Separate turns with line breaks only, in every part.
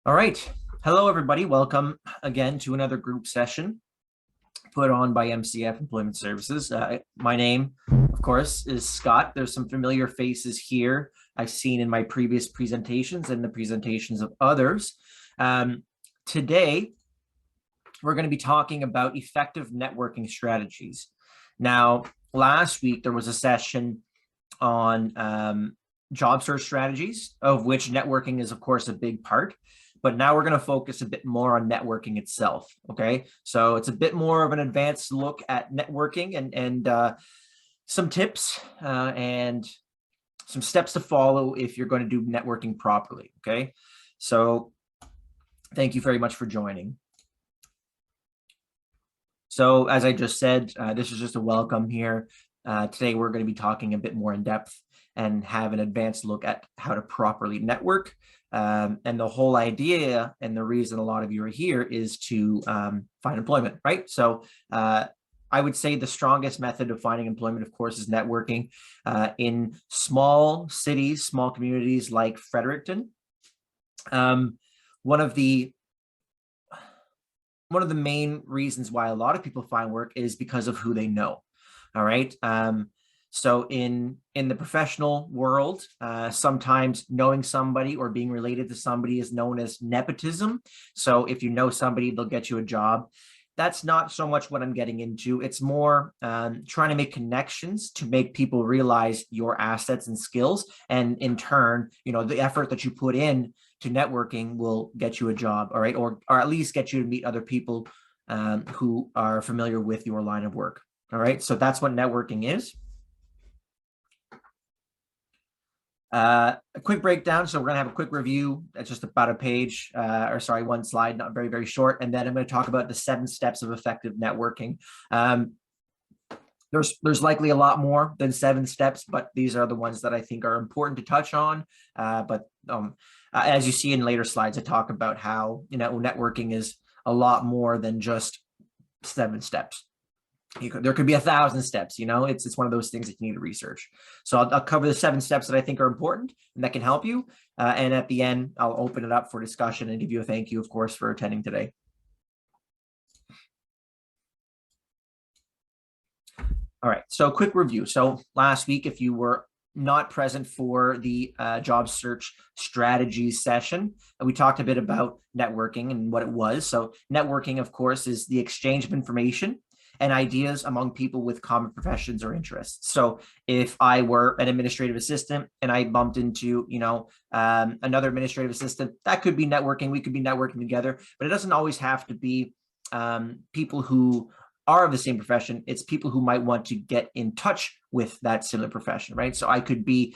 All right. Hello, everybody. Welcome again to another group session put on by MCF Employment Services. My name, of course, is Scott. There's some familiar faces here I've seen in my previous presentations and the presentations of others. Today, we're going to be talking about effective networking strategies. Now, last week, there was a session on job search strategies, of which networking is, of course, a big part. But now we're going to focus a bit more on networking itself. Okay, so it's a bit more of an advanced look at networking and some tips and some steps to follow if you're going to do networking properly. Okay, so thank you very much for joining. So as I just said, this is just a welcome here. Today we're going to be talking a bit more in depth and have an advanced look at how to properly network. And the whole idea and the reason a lot of you are here is to find employment, right? So I would say the strongest method of finding employment, of course, is networking in small cities, small communities like Fredericton. One of the main reasons why a lot of people find work is because of who they know. All right. So in the professional world, sometimes knowing somebody or being related to somebody is known as nepotism. So if you know somebody, they'll get you a job. That's not so much what I'm getting into. It's more trying to make connections to make people realize your assets and skills. And in turn, the effort that you put in to networking will get you a job, all right? Or at least get you to meet other people who are familiar with your line of work, all right? So that's what networking is. A quick breakdown. So we're going to have a quick review. That's just about a page, one slide, not very, very short. And then I'm going to talk about the 7 steps of effective networking. There's likely a lot more than 7 steps, but these are the ones that I think are important to touch on. As you see in later slides, I talk about how, networking is a lot more than just 7 steps. There could be 1,000 steps, it's one of those things that you need to research. So I'll cover the 7 steps that I think are important and that can help you. And at the end, I'll open it up for discussion and give you a thank you, of course, for attending today. All right, so quick review. So last week, if you were not present for the job search strategies session, we talked a bit about networking and what it was. So networking, of course, is the exchange of information and ideas among people with common professions or interests. So if I were an administrative assistant and I bumped into, another administrative assistant, that could be networking. We could be networking together, but it doesn't always have to be people who are of the same profession. It's people who might want to get in touch with that similar profession, right? So I could be,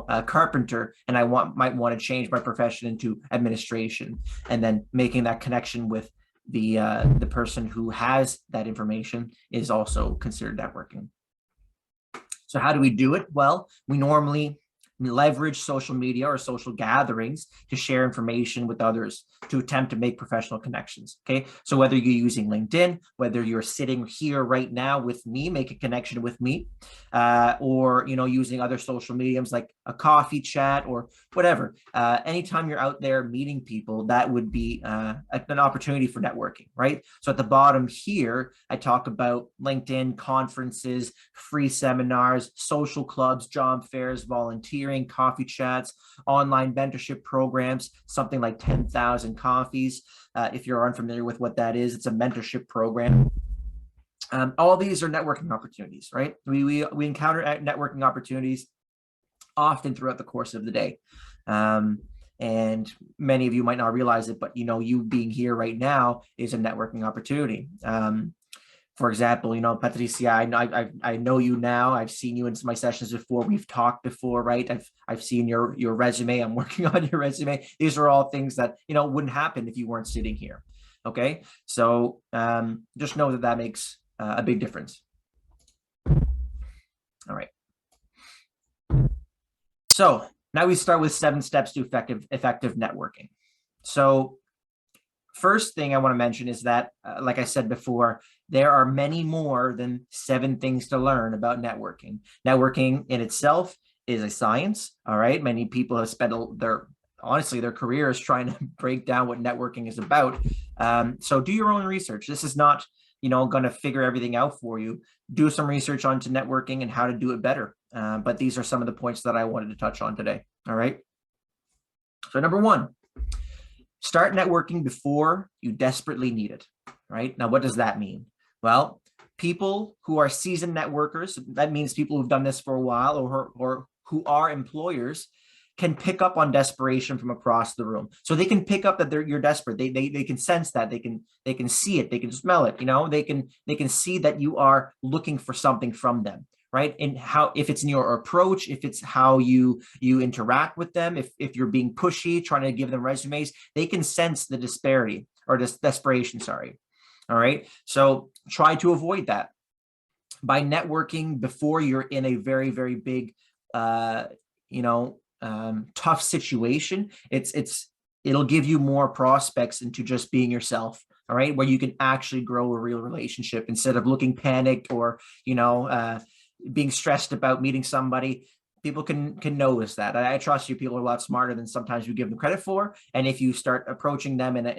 a carpenter and I might want to change my profession into administration, and then making that connection with the person who has that information is also considered networking. So how do we do it? Well, we normally leverage social media or social gatherings to share information with others to attempt to make professional connections. Okay, so whether you're using LinkedIn, whether you're sitting here right now with me, make a connection with me, or using other social mediums like a coffee chat or whatever. Anytime you're out there meeting people, that would be an opportunity for networking, right? So at the bottom here, I talk about LinkedIn, conferences, free seminars, social clubs, job fairs, volunteering, coffee chats, online mentorship programs, something like 10,000 Coffees. If you're unfamiliar with what that is, it's a mentorship program. All these are networking opportunities, right? We encounter networking opportunities often throughout the course of the day. And many of you might not realize it, but you being here right now is a networking opportunity. For example, Patricia, I know you now. I've seen you in my sessions before. We've talked before, right? I've seen your resume. I'm working on your resume. These are all things that wouldn't happen if you weren't sitting here. Okay, so just know that makes a big difference. All right. So now we start with 7 steps to effective networking. So first thing I want to mention is that, like I said before, there are many more than 7 things to learn about networking. Networking in itself is a science, all right? Many people have spent honestly, their career is trying to break down what networking is about. So do your own research. This is not, going to figure everything out for you. Do some research onto networking and how to do it better. But these are some of the points that I wanted to touch on today. All right. So number one, start networking before you desperately need it. Right. Now, what does that mean? Well, people who are seasoned networkers, that means people who've done this for a while, or who are employers, can pick up on desperation from across the room. So they can pick up that you're desperate. They can sense that. They can see it. They can smell it. They can see that you are looking for something from them, right? And if it's in your approach, if it's how you interact with them, if you're being pushy, trying to give them resumes, they can sense the disparity or this desperation. Sorry. All right. So try to avoid that by networking before you're in a very, very big, tough situation. It'll give you more prospects into just being yourself. All right. Where you can actually grow a real relationship instead of looking panicked or, being stressed about meeting somebody. People can notice that. I trust you. People are a lot smarter than sometimes you give them credit for. And if you start approaching them in a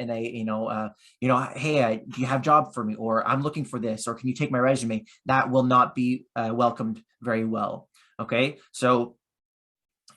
hey, do you have a job for me? Or I'm looking for this, or can you take my resume? That will not be welcomed very well. Okay. So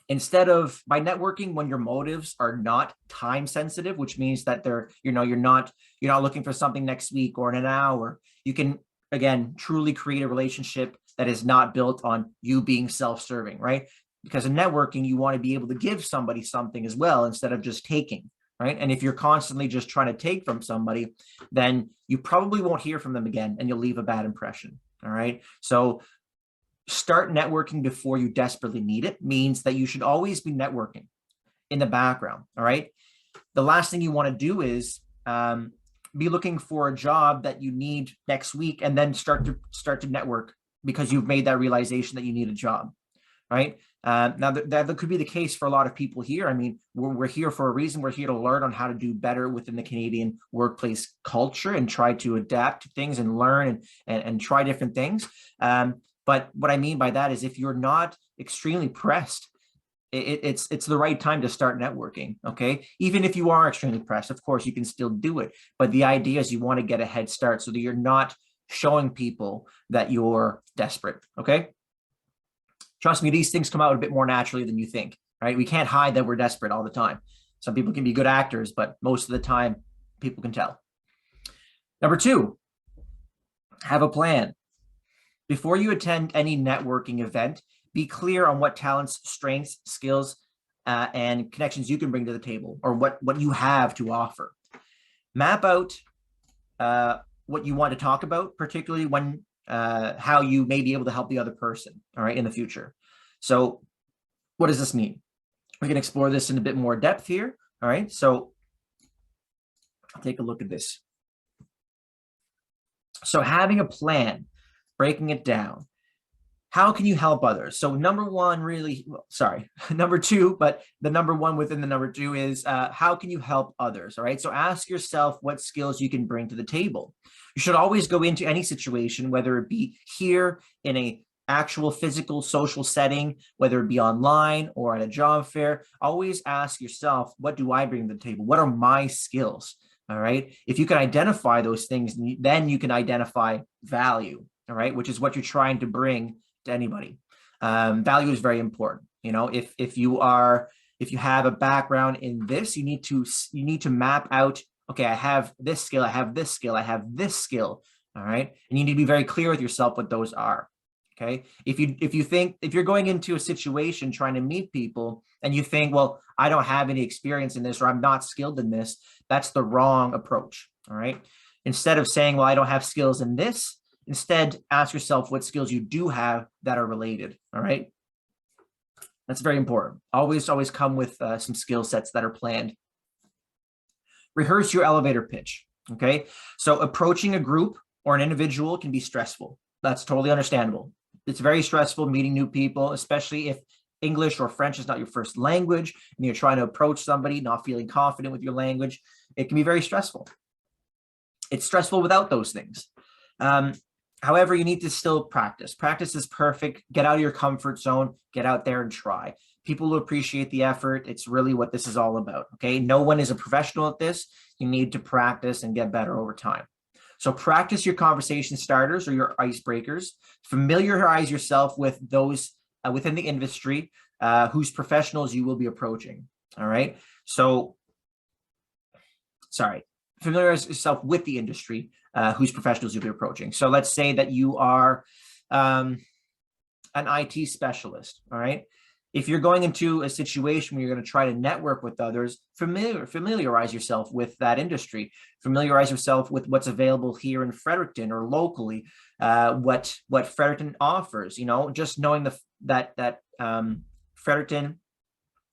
by networking when your motives are not time sensitive, which means that you're not looking for something next week or in an hour, you can, again, truly create a relationship that is not built on you being self-serving, right? Because in networking, you want to be able to give somebody something as well instead of just taking, right? And if you're constantly just trying to take from somebody, then you probably won't hear from them again and you'll leave a bad impression, all right? So start networking before you desperately need it means that you should always be networking in the background, all right? The last thing you want to do is be looking for a job that you need next week and then start to network because you've made that realization that you need a job, right? Now, that could be the case for a lot of people here. I mean, we're here for a reason. We're here to learn on how to do better within the Canadian workplace culture and try to adapt to things and learn and try different things. But what I mean by that is if you're not extremely pressed, it's the right time to start networking, okay? Even if you are extremely pressed, of course, you can still do it. But the idea is you want to get a head start so that you're not showing people that you're desperate, okay? Trust me, these things come out a bit more naturally than you think, right? We can't hide that we're desperate all the time. Some people can be good actors, but most of the time, people can tell. Number two, have a plan. Before you attend any networking event, be clear on what talents, strengths, skills, and connections you can bring to the table, or what you have to offer. Map out what you want to talk about, particularly when how you may be able to help the other person, all right, in the future. So what does this mean? We can explore this in a bit more depth here, all right? So I'll take a look at this. So having a plan, breaking it down. How can you help others? So number two, but the number one within the number two is how can you help others? All right. So ask yourself what skills you can bring to the table. You should always go into any situation, whether it be here in a actual physical social setting, whether it be online or at a job fair, always ask yourself, what do I bring to the table? What are my skills? All right. If you can identify those things, then you can identify value. All right. Which is what you're trying to bring to anybody. Value is very important. If you have a background in this, you need to map out, okay, I have this skill, I have this skill, I have this skill. All right. And you need to be very clear with yourself what those are. Okay. If you're going into a situation trying to meet people and you think, well, I don't have any experience in this, or I'm not skilled in this, that's the wrong approach. All right. Instead of saying, well, I don't have skills in this, instead, ask yourself what skills you do have that are related, all right? That's very important. Always come with some skill sets that are planned. Rehearse your elevator pitch, okay? So approaching a group or an individual can be stressful. That's totally understandable. It's very stressful meeting new people, especially if English or French is not your first language and you're trying to approach somebody, not feeling confident with your language. It can be very stressful. It's stressful without those things. However, you need to still practice. Practice is perfect. Get out of your comfort zone, get out there and try. People will appreciate the effort. It's really what this is all about. Okay. No one is a professional at this. You need to practice and get better over time. So practice your conversation starters or your icebreakers. Familiarize yourself with those within the industry whose professionals you will be approaching. All right. So, sorry, familiarize yourself with the industry whose professionals you'll be approaching. So let's say that you are an IT specialist. All right. If you're going into a situation where you're going to try to network with others, familiarize yourself with that industry. Familiarize yourself with what's available here in Fredericton or locally, what Fredericton offers. You know, just knowing that Fredericton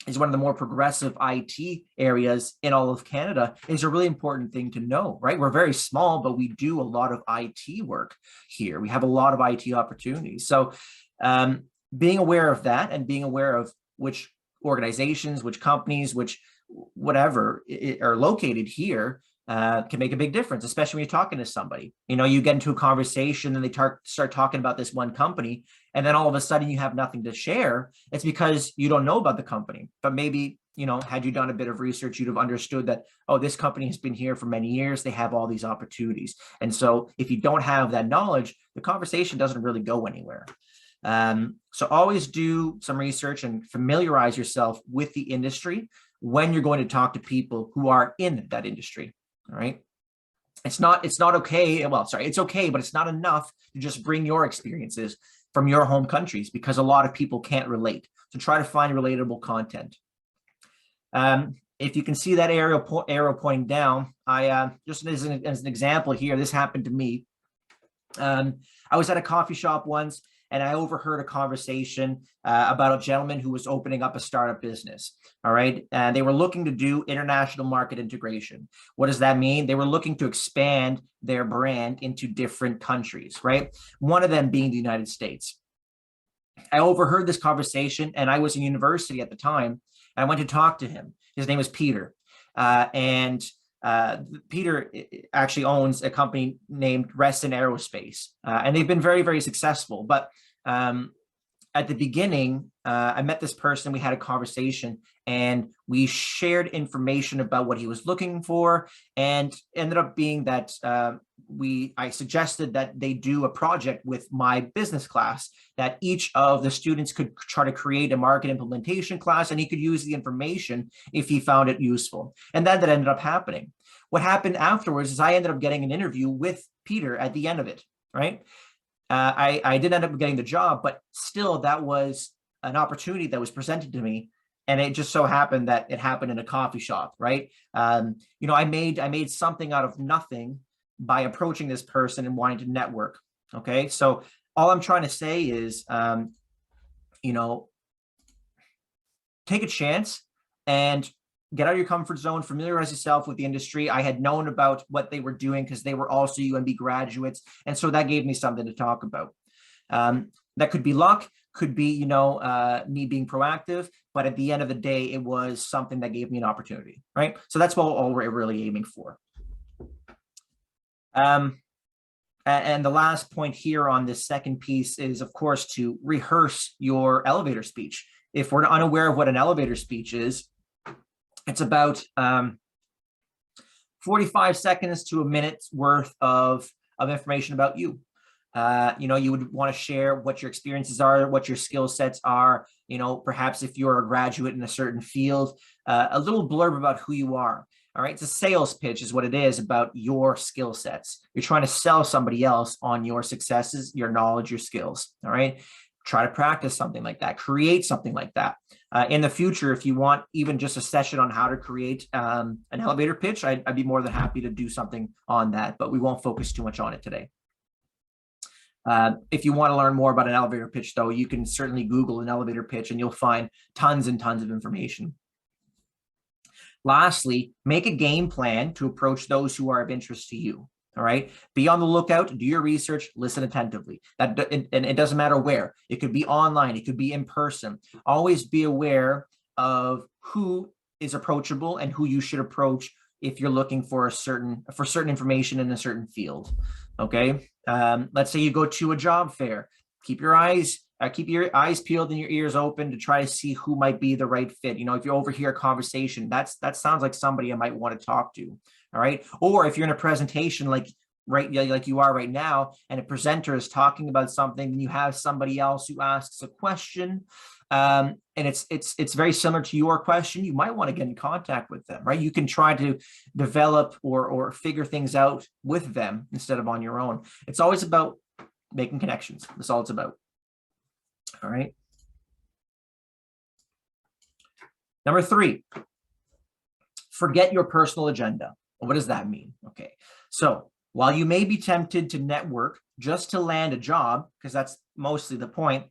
is one of the more progressive IT areas in all of Canada is a really important thing to know, right? We're very small, but we do a lot of IT work here. We have a lot of IT opportunities. So being aware of that and being aware of which organizations, which companies, which whatever are located here can make a big difference, especially when you're talking to somebody. You know, you get into a conversation and they start talking about this one company, and then all of a sudden you have nothing to share. It's because you don't know about the company. But maybe, you know, had you done a bit of research, you'd have understood that, oh, this company has been here for many years. They have all these opportunities. And so if you don't have that knowledge, the conversation doesn't really go anywhere. So always do some research and familiarize yourself with the industry when you're going to talk to people who are in that industry. All right. It's not okay. Well, sorry, it's okay, but it's not enough to just bring your experiences from your home countries because a lot of people can't relate. So try to find relatable content. If you can see that arrow pointing down, I just as an example here, this happened to me. I was at a coffee shop once, and I overheard a conversation about a gentleman who was opening up a startup business. All right. And they were looking to do international market integration. What does that mean? They were looking to expand their brand into different countries, right? One of them being the United States. I overheard this conversation, and I was in university at the time. And I went to talk to him. His name was Peter. Peter actually owns a company named Reston Aerospace, and they've been very, very successful. But at the beginning, I met this person, we had a conversation, and we shared information about what he was looking for, and ended up being that I suggested that they do a project with my business class, that each of the students could try to create a market implementation class, and he could use the information if he found it useful. And that ended up happening. What happened afterwards is I ended up getting an interview with Peter at the end of it, right? I didn't end up getting the job, but still that was an opportunity that was presented to me. And it just so happened that it happened in a coffee shop, right? You know, I made something out of nothing by approaching this person and wanting to network. Okay. So all I'm trying to say is, you know, take a chance and get out of your comfort zone, familiarize yourself with the industry. I had known about what they were doing because they were also UNB graduates. And so that gave me something to talk about. That could be luck, could be, you know, me being proactive, but at the end of the day, it was something that gave me an opportunity, right? So that's what all we're really aiming for. And the last point here on this second piece is, of course, to rehearse your elevator speech. If we're unaware of what an elevator speech is, it's about 45 seconds to a minute's worth of information about you. You know, you would want to share what your experiences are, what your skill sets are, you know, perhaps if you're a graduate in a certain field, a little blurb about who you are. All right. It's a sales pitch is what it is about your skill sets. You're trying to sell somebody else on your successes, your knowledge, your skills. All right. Try to practice something like that, create something like that. In the future, if you want even just a session on how to create an elevator pitch, I'd be more than happy to do something on that, but we won't focus too much on it today. If you want to learn more about an elevator pitch, though, you can certainly Google an elevator pitch and you'll find tons and tons of information. Lastly, make a game plan to approach those who are of interest to you. All right. Be on the lookout, do your research, listen attentively. And it doesn't matter where. It could be online, it could be in person. Always be aware of who is approachable and who you should approach if you're looking for certain information in a certain field. Okay. Let's say you go to a job fair. Keep your eyes peeled and your ears open to try to see who might be the right fit. If you overhear a conversation, that sounds like somebody I might want to talk to. All right. Or if you're in a presentation like you are right now, and a presenter is talking about something, and you have somebody else who asks a question, and it's very similar to your question, you might want to get in contact with them, right? You can try to develop or figure things out with them instead of on your own. It's always about making connections. That's all it's about. All right. Number 3, forget your personal agenda. What does that mean? Okay. So while you may be tempted to network just to land a job, because that's mostly the point,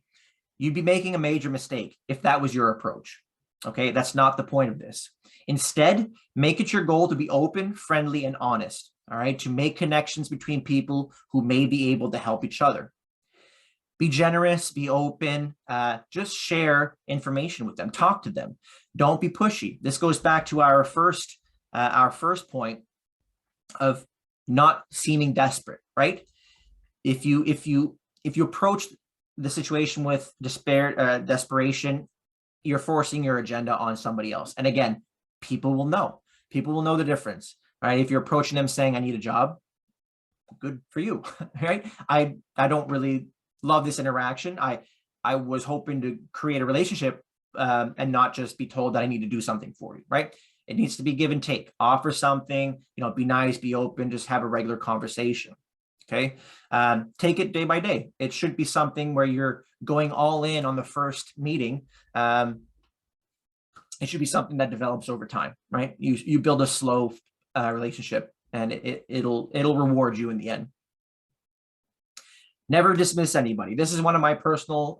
you'd be making a major mistake if that was your approach. Okay, that's not the point of this. Instead, make it your goal to be open, friendly, and honest. All right, to make connections between people who may be able to help each other. Be generous, be open, just share information with them, talk to them. Don't be pushy. This goes back to our first point of not seeming desperate, right? If you approach the situation with desperation, you're forcing your agenda on somebody else. And again, people will know the difference, right? If you're approaching them saying, I need a job, good for you, right? I don't really love this interaction. I was hoping to create a relationship and not just be told that I need to do something for you, right? It needs to be give and take. Offer something, be nice, be open, just have a regular conversation. Okay. Take it day by day. It should be something where you're going all in on the first meeting. It should be something that develops over time, right? You build a slow relationship, and it'll reward you in the end. Never dismiss anybody. This is one of my personal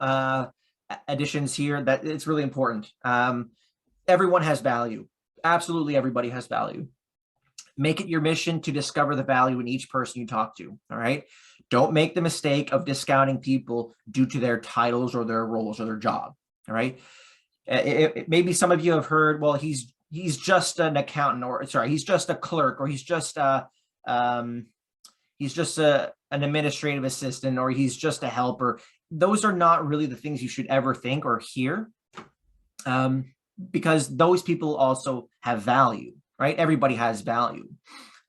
additions here that it's really important. Everyone has value. Absolutely everybody has value. Make it your mission to discover the value in each person you talk to, all right? Don't make the mistake of discounting people due to their titles or their roles or their job, all right? Maybe some of you have heard, well, he's just an accountant, or sorry, he's just a clerk, or he's just an administrative assistant, or he's just a helper. Those are not really the things you should ever think or hear, because those people also have value, right? Everybody has value.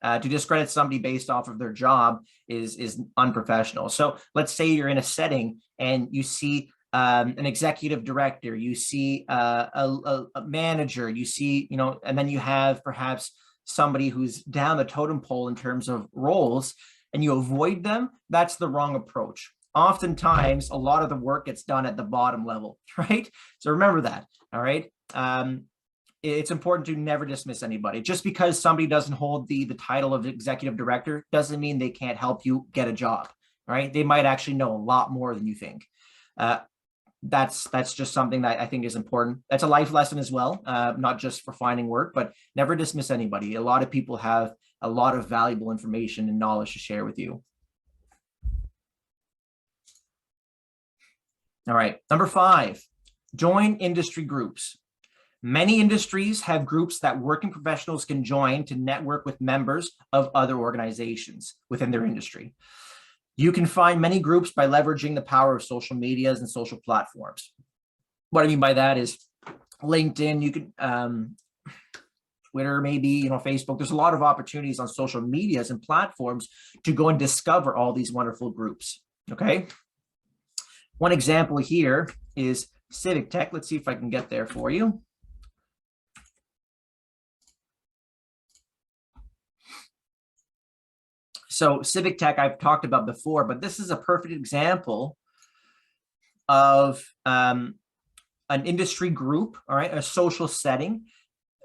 To discredit somebody based off of their job is unprofessional. So let's say you're in a setting and you see an executive director, you see a manager, you see, and then you have perhaps somebody who's down the totem pole in terms of roles, and you avoid them. That's the wrong approach. Oftentimes, a lot of the work gets done at the bottom level, right? So remember that, all right? It's important to never dismiss anybody. Just because somebody doesn't hold the title of executive director doesn't mean they can't help you get a job, right? They might actually know a lot more than you think. That's just something that I think is important. That's a life lesson as well, not just for finding work, but never dismiss anybody. A lot of people have a lot of valuable information and knowledge to share with you. All right, number 5, join industry groups. Many industries have groups that working professionals can join to network with members of other organizations within their industry. You can find many groups by leveraging the power of social medias and social platforms. What I mean by that is LinkedIn, you can, Twitter, maybe, Facebook. There's a lot of opportunities on social medias and platforms to go and discover all these wonderful groups, okay? One example here is Civic Tech. Let's see if I can get there for you. So Civic Tech I've talked about before, but this is a perfect example of an industry group, all right, a social setting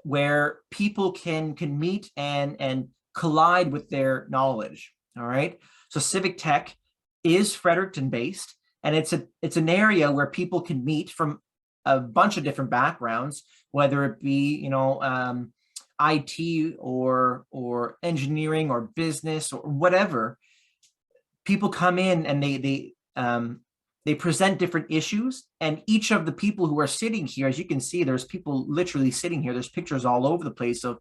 where people can meet and collide with their knowledge, all right? So Civic Tech is Fredericton based, and it's an area where people can meet from a bunch of different backgrounds, whether it be, IT or engineering or business or whatever. People come in and they present different issues, and each of the people who are sitting here, as you can see, there's people literally sitting here. There's pictures all over the place of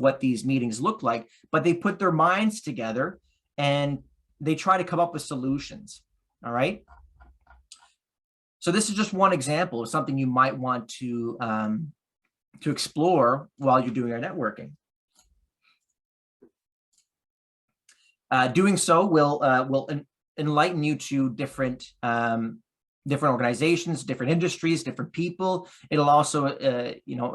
what these meetings look like, but they put their minds together and they try to come up with solutions. All right. So this is just one example of something you might want to explore while you're doing your networking. Doing so will enlighten you to different organizations, different industries, different people. It'll also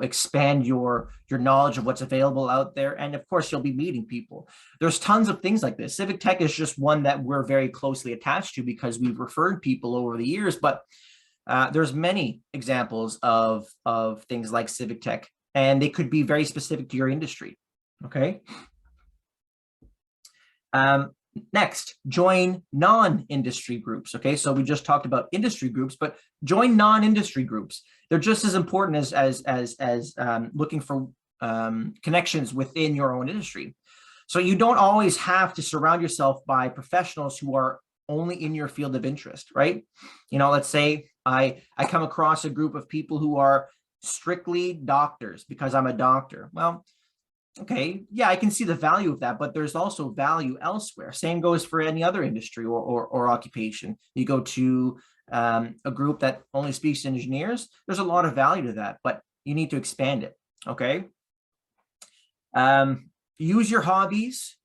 expand your knowledge of what's available out there, and of course you'll be meeting people. There's tons of things like this. Civic Tech is just one that we're very closely attached to because we've referred people over the years, but there's many examples of things like Civic Tech, and they could be very specific to your industry. Okay. Next, join non-industry groups. Okay, so we just talked about industry groups, but join non-industry groups. They're just as important as looking for connections within your own industry. So you don't always have to surround yourself by professionals who are only in your field of interest, right? Let's say I come across a group of people who are strictly doctors because I'm a doctor. Well, okay, yeah, I can see the value of that, but there's also value elsewhere. Same goes for any other industry or occupation. You go to a group that only speaks to engineers, there's a lot of value to that, but you need to expand it, okay? Use your hobbies,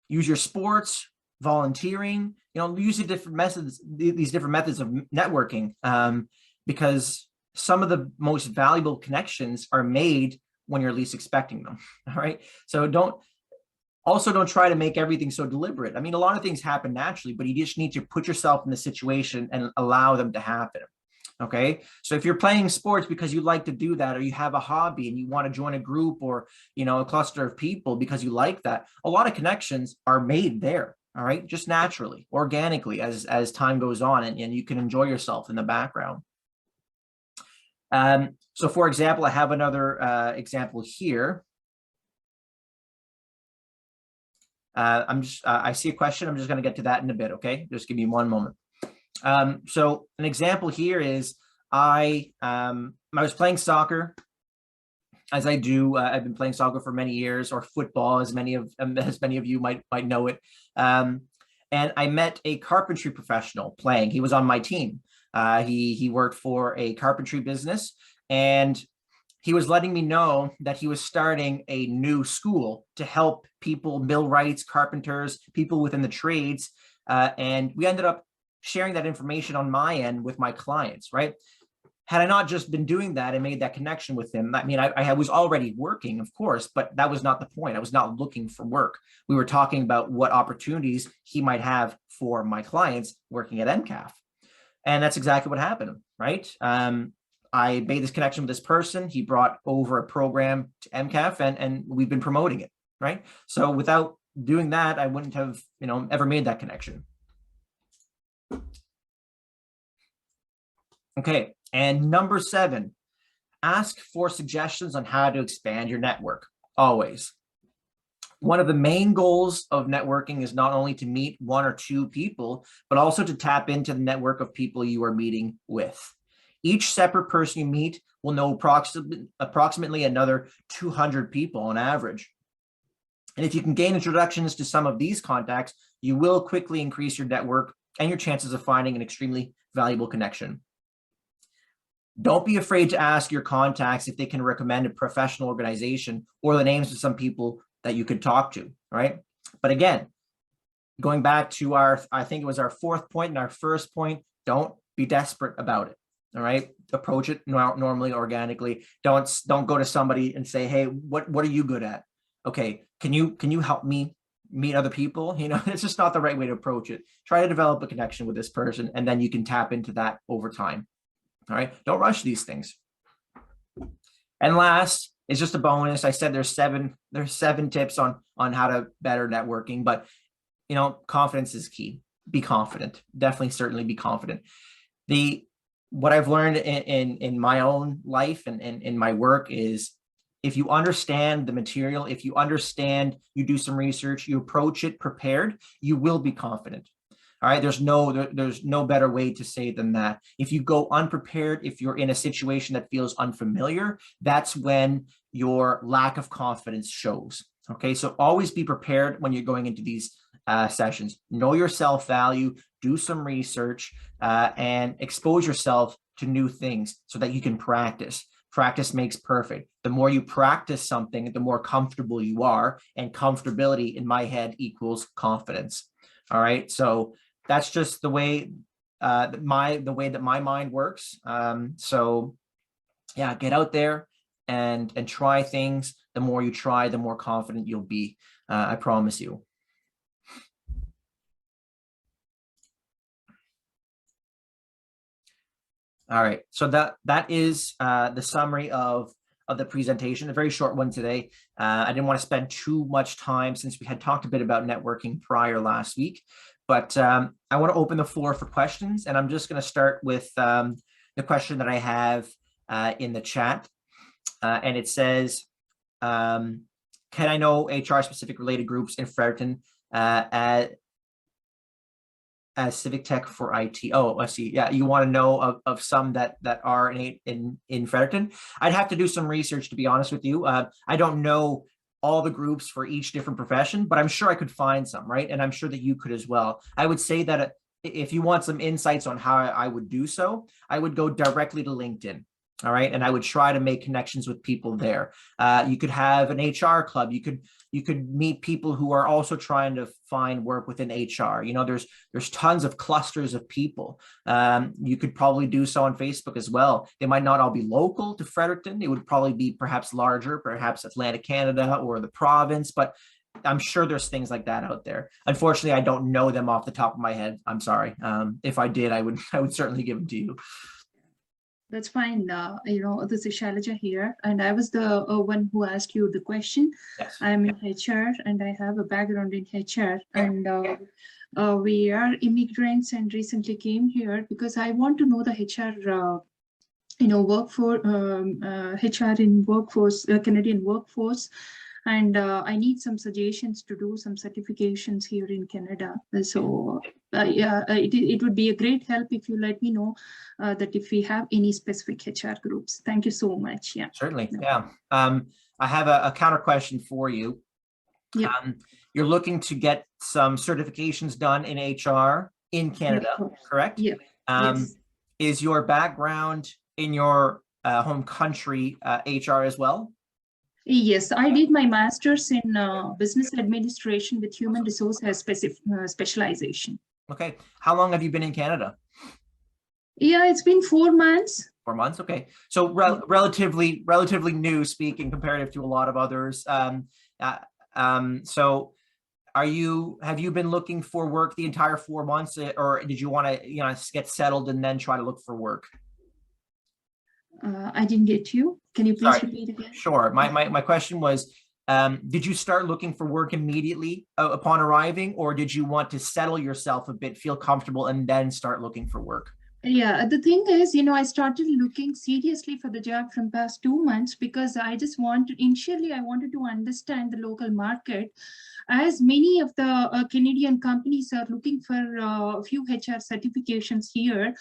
use your sports, volunteering, use the different methods, these different methods of networking, because some of the most valuable connections are made when you're least expecting them. All right. So don't try to make everything so deliberate. I mean, a lot of things happen naturally, but you just need to put yourself in the situation and allow them to happen. Okay. So if you're playing sports because you like to do that, or you have a hobby and you want to join a group or, a cluster of people because you like that, a lot of connections are made there. All right. Just naturally, organically, as time goes on, and you can enjoy yourself in the background. So for example, I have another example here. I see a question. I'm just going to get to that in a bit. Okay. Just give me one moment. So an example here is I was playing soccer, as I do. I've been playing soccer for many years, or football, as many of you might know it. And I met a carpentry professional playing. He was on my team. He worked for a carpentry business, and he was letting me know that he was starting a new school to help people, millwrights, carpenters, people within the trades. And we ended up sharing that information on my end with my clients, right? Had I not just been doing that and made that connection with him, I mean, I was already working, of course, but that was not the point. I was not looking for work. We were talking about what opportunities he might have for my clients working at MCAF. And that's exactly what happened, right? I made this connection with this person. He brought over a program to MCAF, and we've been promoting it, right? So without doing that, I wouldn't have, ever made that connection. Okay, and number 7, ask for suggestions on how to expand your network, always. One of the main goals of networking is not only to meet 1 or 2 people, but also to tap into the network of people you are meeting with. Each separate person you meet will know approximately another 200 people on average. And if you can gain introductions to some of these contacts, you will quickly increase your network and your chances of finding an extremely valuable connection. Don't be afraid to ask your contacts if they can recommend a professional organization or the names of some people that you could talk to, right? But again, going back to I think it was our 4th point and our first point, don't be desperate about it, all right? Approach it normally, organically. Don't go to somebody and say, hey, what are you good at? Okay, can you help me meet other people? It's just not the right way to approach it. Try to develop a connection with this person, and then you can tap into that over time. All right, don't rush these things. And last, it's just a bonus. I said there's seven tips on how to better networking, but confidence is key. Be confident. Definitely, certainly be confident. What I've learned in my own life and in my work is, if you understand the material, if you understand, you do some research, you approach it prepared, you will be confident. All right, there's no better way to say than that. If you go unprepared, if you're in a situation that feels unfamiliar, that's when your lack of confidence shows. Okay, so always be prepared when you're going into these sessions. Know your self-value, do some research, and expose yourself to new things so that you can practice. Practice makes perfect. The more you practice something, the more comfortable you are, and comfortability in my head equals confidence. All right. So that's just the way that my mind works. So yeah, get out there and try things. The more you try, the more confident you'll be. I promise you. All right, so that is the summary of the presentation, a very short one today. I didn't want to spend too much time since we had talked a bit about networking prior last week, but I want to open the floor for questions, and I'm just going to start with the question that I have in the chat, and it says, can I know HR specific related groups in Fredericton as civic tech for IT? Oh, I see. Yeah, you want to know of some that are in Fredericton. I'd have to do some research, to be honest with you. I don't know all the groups for each different profession, but I'm sure I could find some, right? And I'm sure that you could as well. I would say that if you want some insights on how I would do so, I would go directly to LinkedIn. All right. And I would try to make connections with people there. You could have an HR club. You could meet people who are also trying to find work within HR. You know, there's tons of clusters of people. You could probably do so on Facebook as well. They might not all be local to Fredericton. It would probably be perhaps larger, perhaps Atlantic Canada or the province, but I'm sure there's things like that out there. Unfortunately, I don't know them off the top of my head. I'm sorry. If I did, I would certainly give them to you.
That's fine. This is Shailaja here, and I was the one who asked you the question.
Yes.
I'm in HR, and I have a background in HR, and we are immigrants and recently came here because I want to know the HR, workforce, HR in workforce, Canadian workforce. And I need some suggestions to do some certifications here in Canada. So it would be a great help if you let me know that if we have any specific HR groups. Thank you so much. Yeah,
certainly. Yeah. I have a counter question for you.
Yeah.
You're looking to get some certifications done in HR in Canada, correct?
Yeah.
Yes. Is your background in your home country HR as well?
Yes, I did my master's in business administration with human resources specialization.
Okay. How long have you been in Canada?
Yeah, it's been 4 months.
4 months. Okay. So relatively new speaking comparative to a lot of others. So have you been looking for work the entire 4 months, or did you want to, get settled and then try to look for work?
I didn't get you. Can you please repeat again?
Sure. My question was, did you start looking for work immediately upon arriving, or did you want to settle yourself a bit, feel comfortable, and then start looking for work?
Yeah, the thing is, I started looking seriously for the job from past 2 months because initially I wanted to understand the local market, as many of the Canadian companies are looking for a few HR certifications here,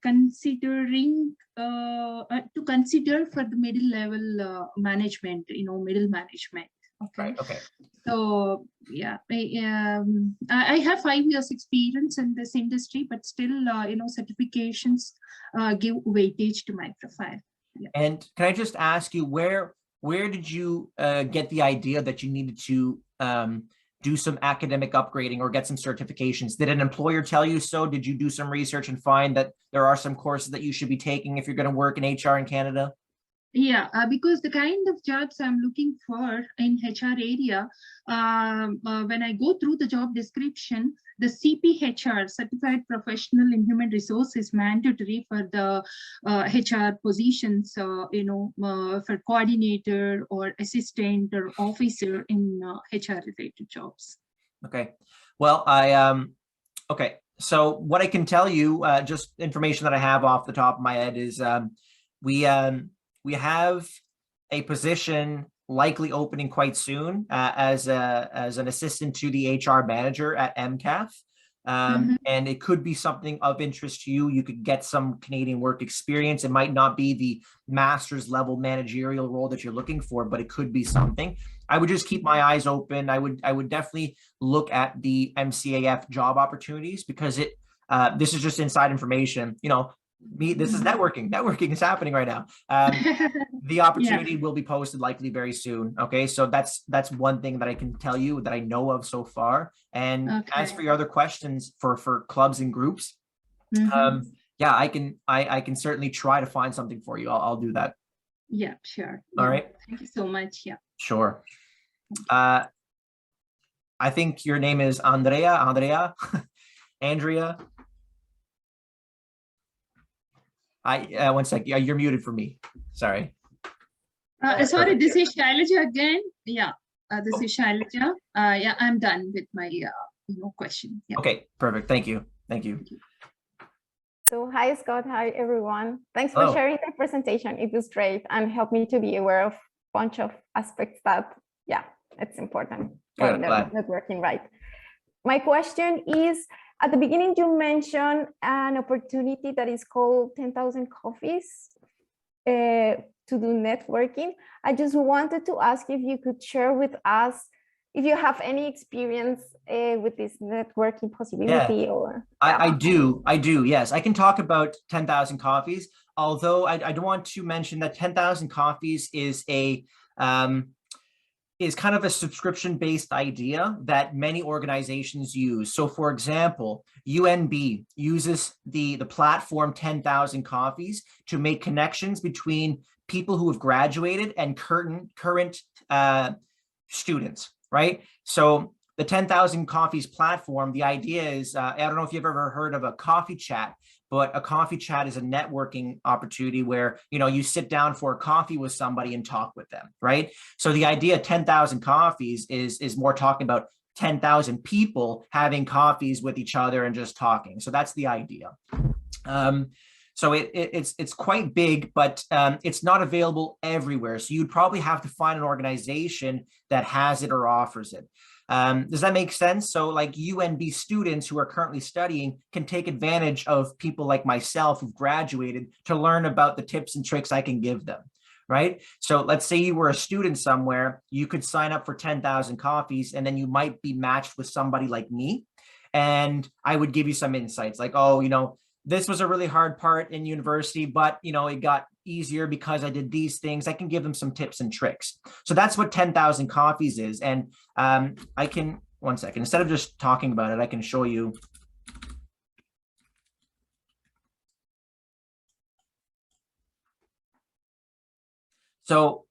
considering to consider for the middle level management, middle management. Okay.
Okay.
So yeah, I have 5 years experience in this industry, but still, certifications give weightage to my profile. Yeah.
And can I just ask you, where did you get the idea that you needed to do some academic upgrading or get some certifications? Did an employer tell you so? Did you do some research and find that there are some courses that you should be taking if you're going to work in HR in Canada?
Yeah, because the kind of jobs I'm looking for in HR area, when I go through the job description, the CPHR, Certified Professional in Human Resources, is mandatory for the HR positions, for coordinator or assistant or officer in HR related jobs.
Okay. Well, okay. So what I can tell you, just information that I have off the top of my head is we have a position likely opening quite soon as an assistant to the HR manager at MCAF. and it could be something of interest to you. You could get some Canadian work experience. It might not be the master's level managerial role that you're looking for, but it could be something. I would just keep my eyes open. I would definitely look at the MCAF job opportunities, because this is just inside information. This is networking. Networking is happening right now. The opportunity will be posted likely very soon. Okay, so that's one thing that I can tell you that I know of so far. And as for your other questions for clubs and groups, yeah, I can certainly try to find something for you. I'll do that.
Yeah, sure.
All right.
Thank you so much. Yeah.
Sure. I think your name is Andrea. Andrea. 1 sec. Yeah, you're muted for me. Sorry.
Sorry, this is Shailaja again. Yeah, this is Shailaja. Yeah, I'm done with my question. Yeah.
Okay, perfect. Thank you.
So hi, Scott. Hi, everyone. Thanks for sharing the presentation. It was great and helped me to be aware of a bunch of aspects that, yeah, it's important for networking, right? My question is, at the beginning, you mentioned an opportunity that is called 10,000 Coffees to do networking. I just wanted to ask if you could share with us if you have any experience with this networking possibility. Or
I do, yes. I can talk about 10,000 Coffees, although I do want to mention that 10,000 Coffees is is kind of a subscription-based idea that many organizations use. So for example, UNB uses the platform 10,000 Coffees to make connections between people who have graduated and current students, right? So the 10,000 Coffees platform, the idea is, I don't know if you've ever heard of a coffee chat, but a coffee chat is a networking opportunity where, you sit down for a coffee with somebody and talk with them, right? So the idea of 10,000 Coffees is more talking about 10,000 people having coffees with each other and just talking. So that's the idea. So it's quite big, but it's not available everywhere. So you'd probably have to find an organization that has it or offers it. Does that make sense? So like UNB students who are currently studying can take advantage of people like myself who've graduated to learn about the tips and tricks I can give them, right? So let's say you were a student somewhere, you could sign up for 10,000 Coffees, and then you might be matched with somebody like me. And I would give you some insights like, oh, this was a really hard part in university, but it got easier because I did these things. I can give them some tips and tricks. So that's what 10,000 Coffees is. And I can, 1 second, instead of just talking about it, I can show you. So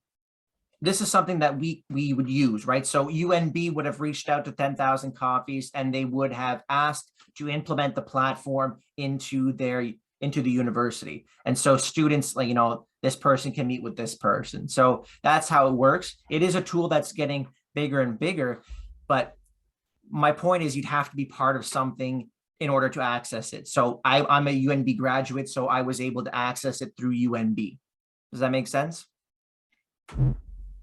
this is something that we would use, right? So UNB would have reached out to 10,000 Coffees and they would have asked to implement the platform into the university. And so students, like, this person can meet with this person. So that's how it works. It is a tool that's getting bigger and bigger, but my point is you'd have to be part of something in order to access it. So I'm a UNB graduate, so I was able to access it through UNB. Does that make sense?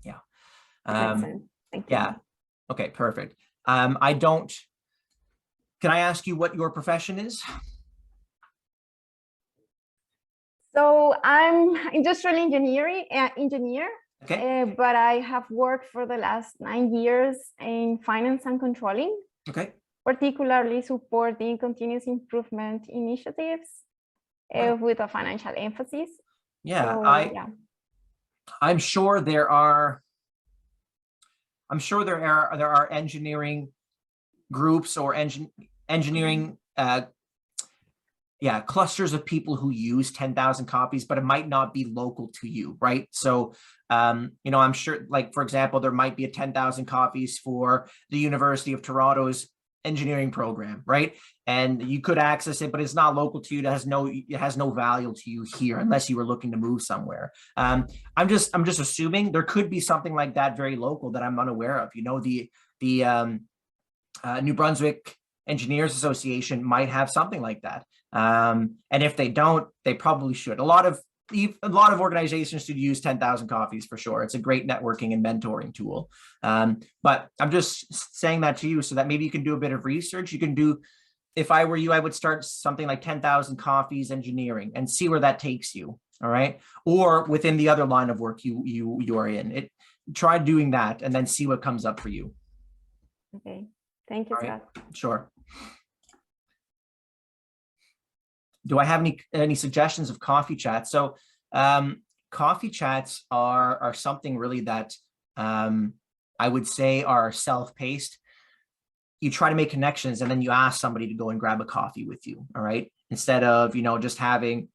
Yeah. Yeah. Okay, perfect. Can I ask you what your profession is?
So I'm industrial engineer,
okay.
But I have worked for the last 9 years in finance and controlling.
Okay.
Particularly supporting continuous improvement initiatives with a financial emphasis.
Yeah,
so,
I'm sure there are engineering groups or engineering clusters of people who use 10,000 Coffees, but it might not be local to you, right? So I'm sure, like, for example, there might be a 10,000 Coffees for the University of Toronto's engineering program, right? And you could access it, but it's not local to you. It has no value to you here unless you were looking to move somewhere. I'm just assuming there could be something like that very local that I'm unaware of. The New Brunswick Engineers Association might have something like that. And if they don't, they probably should. A lot of organizations should use 10,000 Coffees for sure. It's a great networking and mentoring tool. But I'm just saying that to you so that maybe you can do a bit of research. You can do if I were you, I would start something like 10,000 coffees engineering and see where that takes you. All right. Or within the other line of work you are in. Try doing that and then see what comes up for you.
Okay. Thank you, Scott.
Sure. Do I have any suggestions of coffee chats? So coffee chats are something really that I would say are self-paced. You try to make connections and then you ask somebody to go and grab a coffee with you. All right. Instead of, just having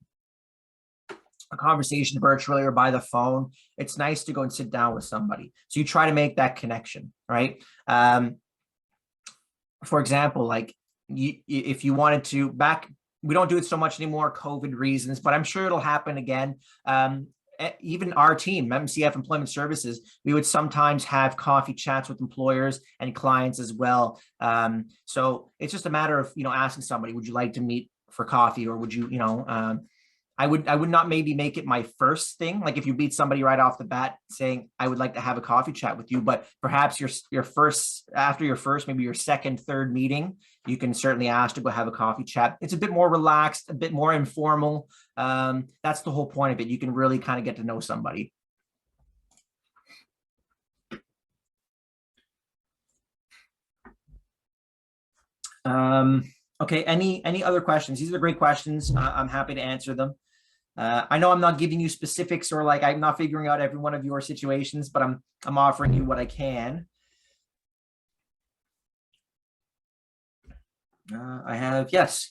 a conversation virtually or by the phone, it's nice to go and sit down with somebody. So you try to make that connection, right? For example, like if you wanted to we don't do it so much anymore, COVID reasons, but I'm sure it'll happen again. Even our team, MCF Employment Services, we would sometimes have coffee chats with employers and clients as well. So it's just a matter of, asking somebody, would you like to meet for coffee, or would you, I would not maybe make it my first thing. Like if you meet somebody right off the bat saying, I would like to have a coffee chat with you, but perhaps after your first, maybe your second, third meeting, you can certainly ask to go have a coffee chat. It's a bit more relaxed, a bit more informal. That's the whole point of it. You can really kind of get to know somebody. Okay, any other questions? These are great questions. I'm happy to answer them. I know I'm not giving you specifics, or like I'm not figuring out every one of your situations, but I'm offering you what I can. I have, yes.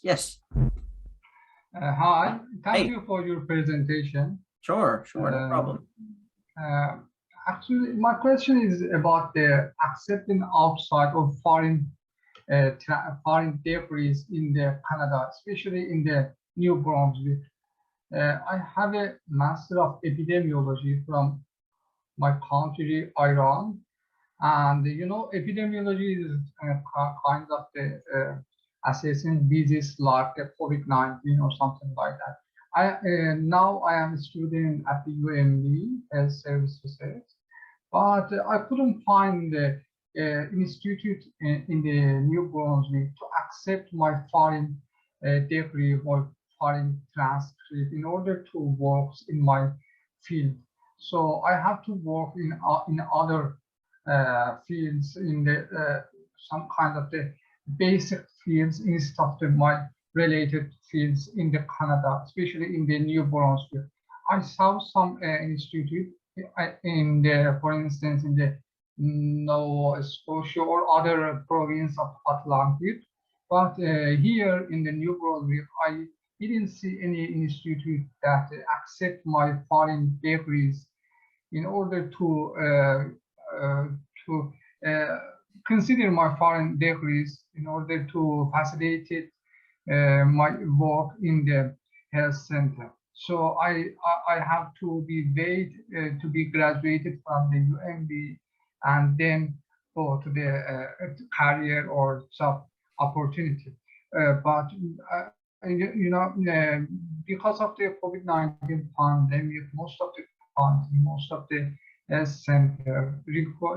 Hi, thank you for your presentation.
Sure, no problem.
Actually, my question is about the accepting outside of foreign debris in Canada, especially in the New Brunswick. I have a Master of Epidemiology from my country, Iran, and epidemiology is kind of the assessing disease like COVID-19 or something like that. Now I am a student at the UMB Health Services, but I couldn't find the institute in the New Brunswick to accept my foreign degree or foreign transcript in order to work in my field. So I have to work in other fields, in the some kind of the basic fields instead of my related fields in the Canada, especially in the New Brunswick. I saw some institute for instance, in the Nova Scotia or other province of Atlantic, but here in the New Brunswick, I didn't see any institute that accept my foreign degrees in order to consider my foreign degrees in order to facilitate my work in the health center. So I have to wait to be graduated from the UMB and then go to the career or job opportunity. But because of the COVID-19 pandemic, most of the health center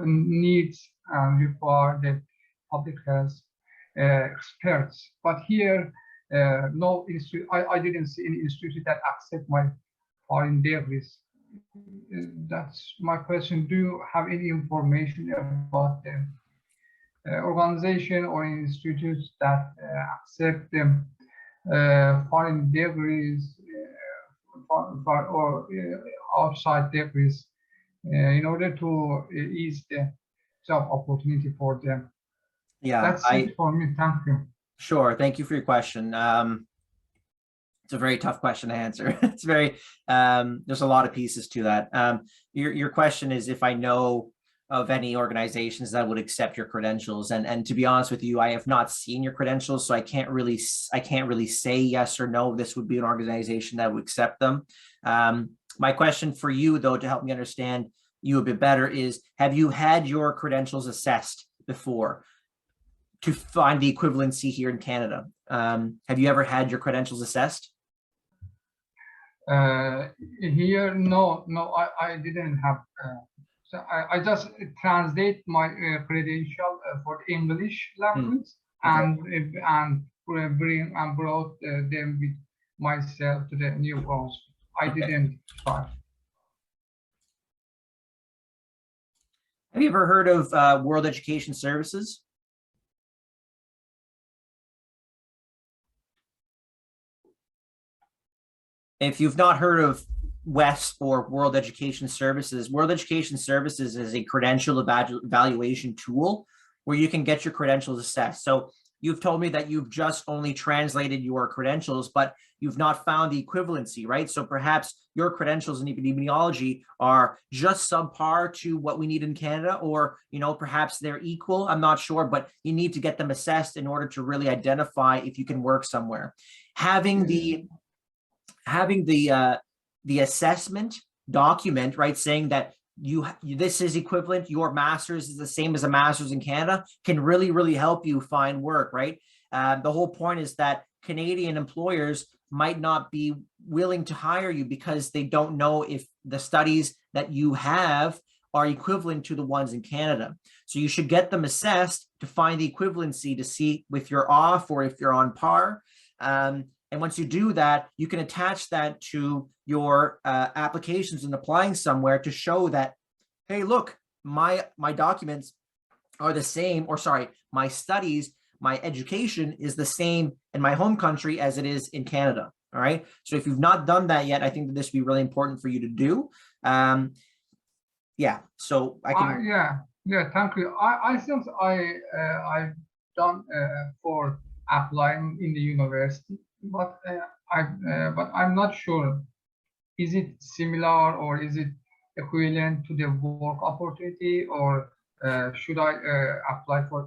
needs and require the public health experts. But here, no institute. I didn't see any institute that accept my foreign degrees. That's my question. Do you have any information about the organization or institutes that accept them foreign degrees or outside degrees in order to ease the job opportunity for them?
Yeah,
that's it for me. Thank you.
Sure. Thank you for your question. It's a very tough question to answer. It's very, there's a lot of pieces to that. Your question is if I know of any organizations that would accept your credentials, and to be honest with you, I have not seen your credentials, so I can't really say yes or no, this would be an organization that would accept them. My question for you, though, to help me understand you a bit better is, have you had your credentials assessed before to find the equivalency here in Canada? Have you ever had your credentials assessed?
Here, no, I didn't have. So I just translate my credential for English language, and brought them with myself to the New Brunswick. I didn't try.
Have you ever heard of World Education Services? If you've not heard of WES or World Education Services, World Education Services is a credential evaluation tool where you can get your credentials assessed. So you've told me that you've just only translated your credentials, but you've not found the equivalency, right? So perhaps your credentials in epidemiology are just subpar to what we need in Canada, or, you know, perhaps they're equal. I'm not sure, but you need to get them assessed in order to really identify if you can work somewhere. Having the assessment document, right, saying that this is equivalent, your master's is the same as a master's in Canada, can really help you find work, right? The whole point is that Canadian employers might not be willing to hire you because they don't know if the studies that you have are equivalent to the ones in Canada. So you should get them assessed to find the equivalency, to see if you're off or if you're on par. And once you do that, you can attach that to your applications and applying somewhere to show that, hey, look, my documents are the same, or sorry, my studies, my education is the same in my home country as it is in Canada. All right. So if you've not done that yet, I think that this would be really important for you to do. Yeah. So I can.
Yeah. Thank you. I think I've done for applying in the university, but I'm not sure. Is it similar or is it equivalent to the work opportunity, or should I apply for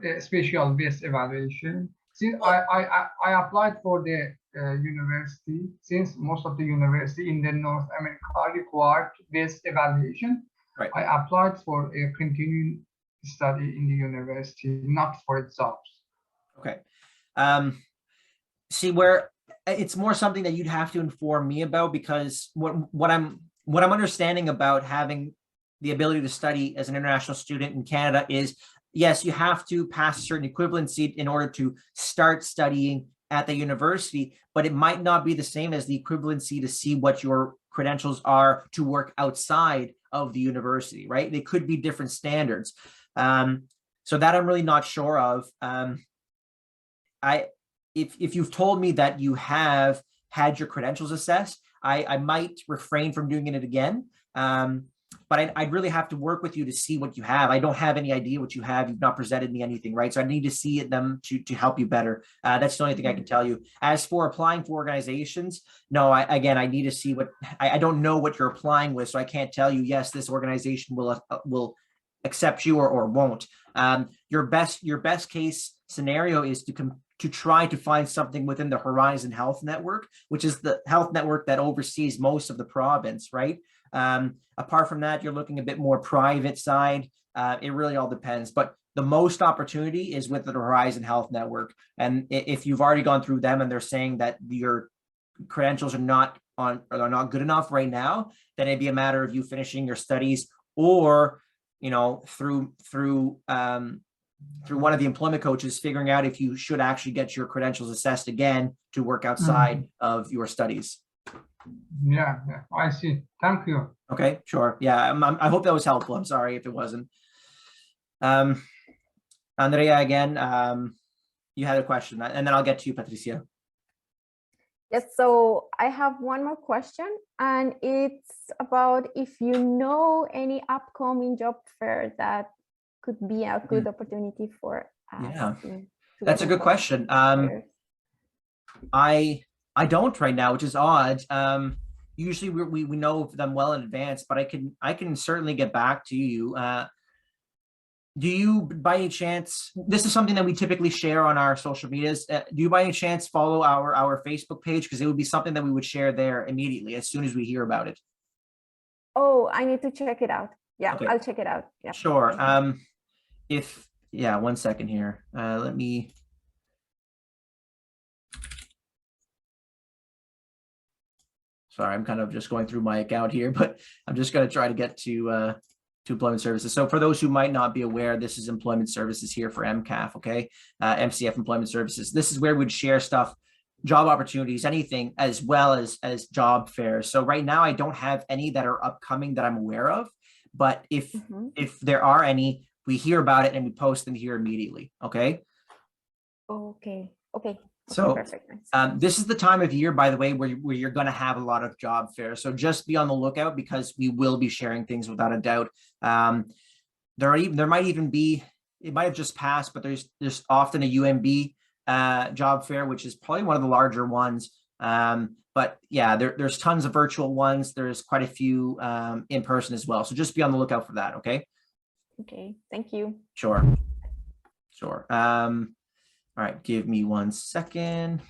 a special base evaluation? Since I applied for the university, since most of the university in the North America required base evaluation,
Right.
I applied for a continuing study in the university, not for jobs.
Okay. See, where it's more something that you'd have to inform me about, because what I'm understanding about having the ability to study as an international student in Canada is, yes, you have to pass a certain equivalency in order to start studying at the university, but it might not be the same as the equivalency to see what your credentials are to work outside of the university, right? They could be different standards. So that I'm really not sure of. If you've told me that you have had your credentials assessed, I might refrain from doing it again. But I'd really have to work with you to see what you have. I don't have any idea what you have. You've not presented me anything, right? So I need to see them to help you better. That's the only thing I can tell you. As for applying for organizations, no, I need to see what, I don't know what you're applying with. So I can't tell you, yes, this organization will accept you or won't. Your best case scenario is to try to find something within the Horizon Health Network, which is the health network that oversees most of the province, right? Apart from that, you're looking a bit more private side. It really all depends, but the most opportunity is with the Horizon Health Network. And if you've already gone through them and they're saying that your credentials are not good enough right now, then it'd be a matter of you finishing your studies, or, you know, through one of the employment coaches, figuring out if you should actually get your credentials assessed again to work outside of your studies.
Yeah, I see. Thank you.
Okay, sure. Yeah, I hope that was helpful. I'm sorry if it wasn't. Andrea, again, you had a question, and then I'll get to you, Patricia.
Yes, so I have one more question, and it's about if you know any upcoming job fair that could be a good opportunity for us.
Yeah, that's a good question. I don't right now, which is odd. Usually we know them well in advance, but I can certainly get back to you. Do you, by any chance, this is something that we typically share on our social medias, do you by any chance follow our Facebook page? Because it would be something that we would share there immediately as soon as we hear about it.
Oh, I need to check it out. Yeah,
okay.
I'll check it out. Yeah.
Sure. One second here. Let me. Sorry, I'm kind of just going through my account here, but I'm just going to try to get to to employment services. So for those who might not be aware, this is employment services here for MCAF, okay? MCF employment services. This is where we'd share stuff, job opportunities, anything, as well as job fairs. So right now I don't have any that are upcoming that I'm aware of, but if there are any, we hear about it and we post them here immediately, okay?
Okay.
So
perfect.
this is the time of year, by the way, where you're going to have a lot of job fairs. So just be on the lookout, because we will be sharing things without a doubt. There might even be, it might have just passed, but there's often a UMB job fair, which is probably one of the larger ones. But yeah, there's tons of virtual ones. There's quite a few in person as well. So just be on the lookout for that. Okay.
Okay. Thank you.
Sure. All right, give me 1 second.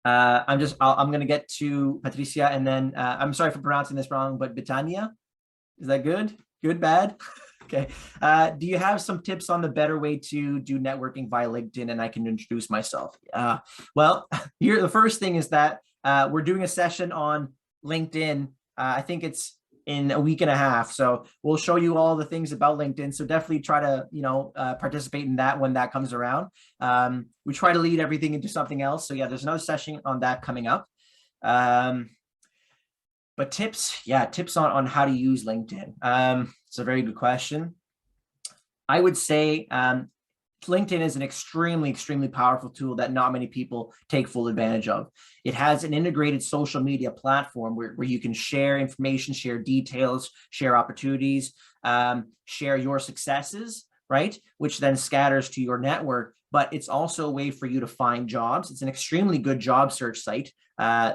I'm going to get to Patricia, and then I'm sorry for pronouncing this wrong, but Betania, is that good? Good, bad? Okay. Do you have some tips on the better way to do networking via LinkedIn? And I can introduce myself. Well, here, the first thing is that we're doing a session on LinkedIn. I think it's in a week and a half. So we'll show you all the things about LinkedIn. So definitely try to, participate in that when that comes around. We try to lead everything into something else. So yeah, there's another session on that coming up. But tips on how to use LinkedIn. It's a very good question. I would say LinkedIn is an extremely, extremely powerful tool that not many people take full advantage of. It has an integrated social media platform where you can share information, share details, share opportunities, share your successes, right? Which then scatters to your network. But it's also a way for you to find jobs. It's an extremely good job search site.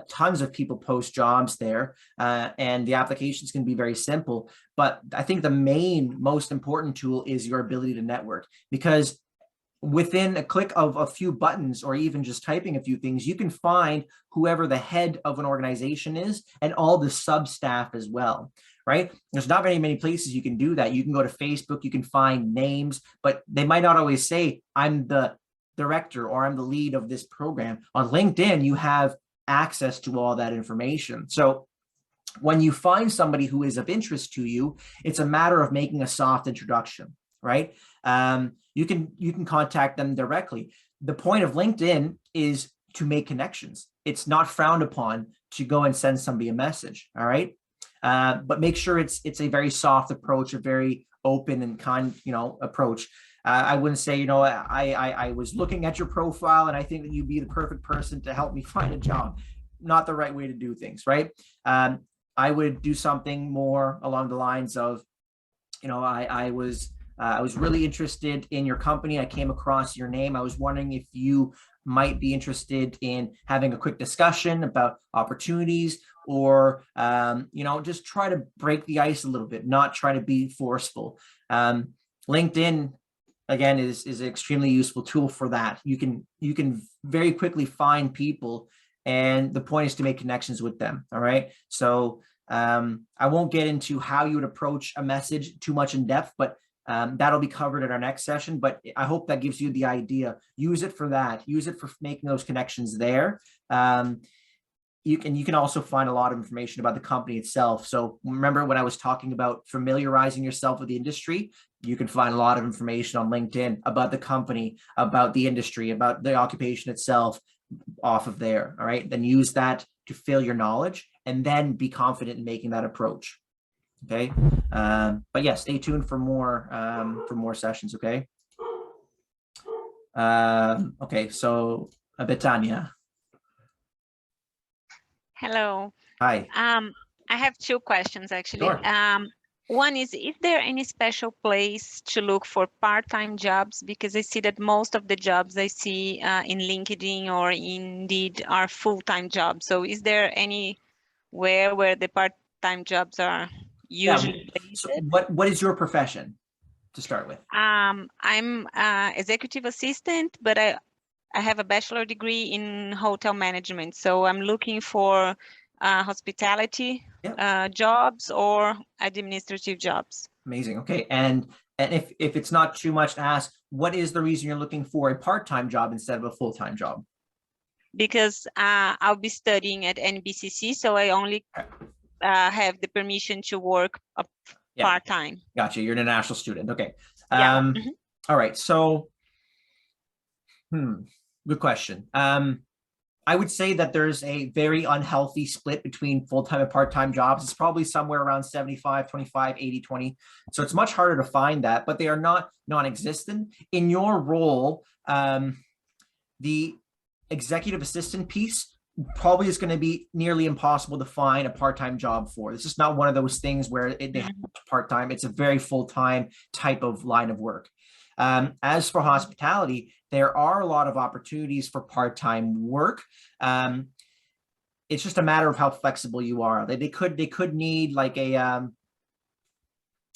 Tons of people post jobs there, and the applications can be very simple. But I think the most important tool is your ability to network, because within a click of a few buttons, or even just typing a few things, you can find whoever the head of an organization is and all the sub staff as well, right? There's not very many places you can do that. You can go to Facebook, you can find names, but they might not always say, I'm the director or I'm the lead of this program. On LinkedIn, you have access to all that information. So when you find somebody who is of interest to you, it's a matter of making a soft introduction, right? You can contact them directly. The point of LinkedIn is to make connections. It's not frowned upon to go and send somebody a message. All right. But make sure it's a very soft approach, a very open and kind, approach. I wouldn't say, I was looking at your profile and I think that you'd be the perfect person to help me find a job. Not the right way to do things, right? I would do something more along the lines of, I was really interested in your company. I came across your name. I was wondering if you might be interested in having a quick discussion about opportunities, or, just try to break the ice a little bit, not try to be forceful. LinkedIn, again, is an extremely useful tool for that. You can very quickly find people, and the point is to make connections with them. All right. So I won't get into how you would approach a message too much in depth, but that'll be covered in our next session. But I hope that gives you the idea. Use it for that. Use it for making those connections there. You can also find a lot of information about the company itself. So remember when I was talking about familiarizing yourself with the industry, you can find a lot of information on LinkedIn about the company, about the industry, about the occupation itself off of there. All right. Then use that to fill your knowledge, and then be confident in making that approach. Okay. But yeah, stay tuned for more sessions. Okay. Okay. So Betania.
Hello.
Hi.
I have two questions actually.
Sure.
One is there any special place to look for part-time jobs? Because I see that most of the jobs I see in LinkedIn or Indeed are full-time jobs. So is there anywhere where the part-time jobs are usually placed?
So what is your profession to start with?
I'm executive assistant, but I have a bachelor degree in hotel management. So I'm looking for hospitality jobs or administrative jobs.
Amazing. Okay. And if it's not too much to ask, what is the reason you're looking for a part-time job instead of a full-time job?
Because I'll be studying at NBCC, so I only have the permission to work part-time.
Gotcha. You're an international student. Okay.
Yeah.
All right. So, good question. I would say that there's a very unhealthy split between full-time and part-time jobs. It's probably somewhere around 75, 25, 80, 20. So it's much harder to find that, but they are not non-existent. In your role, the executive assistant piece probably is going to be nearly impossible to find a part-time job for. This is not one of those things where they have part-time. It's a very full-time type of line of work. As for hospitality, there are a lot of opportunities for part-time work. It's just a matter of how flexible you are. They could need like a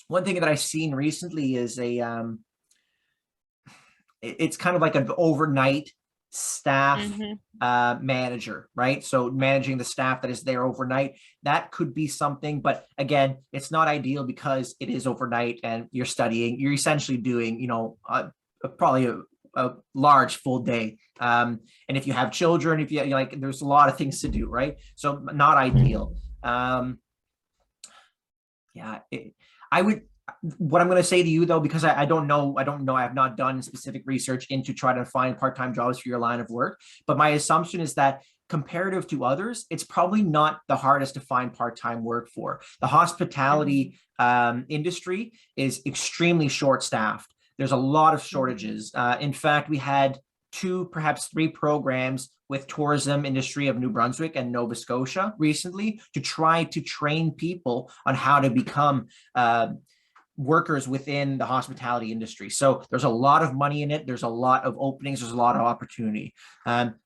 one thing that I've seen recently is it's kind of like an overnight staff manager, right? So managing the staff that is there overnight, that could be something, but again, it's not ideal because it is overnight and you're studying, you're essentially doing, you know, probably a large full day. And if you have children, if you like, there's a lot of things to do, right? So not ideal. Yeah, what I'm going to say to you though, because I don't know, I have not done specific research into trying to find part-time jobs for your line of work, but my assumption is that comparative to others, it's probably not the hardest to find part-time work for. The hospitality industry is extremely short-staffed. There's a lot of shortages. In fact, we had 2, perhaps 3 programs with tourism industry of New Brunswick and Nova Scotia recently to try to train people on how to become workers within the hospitality industry. So there's a lot of money in it. There's a lot of openings. There's a lot of opportunity.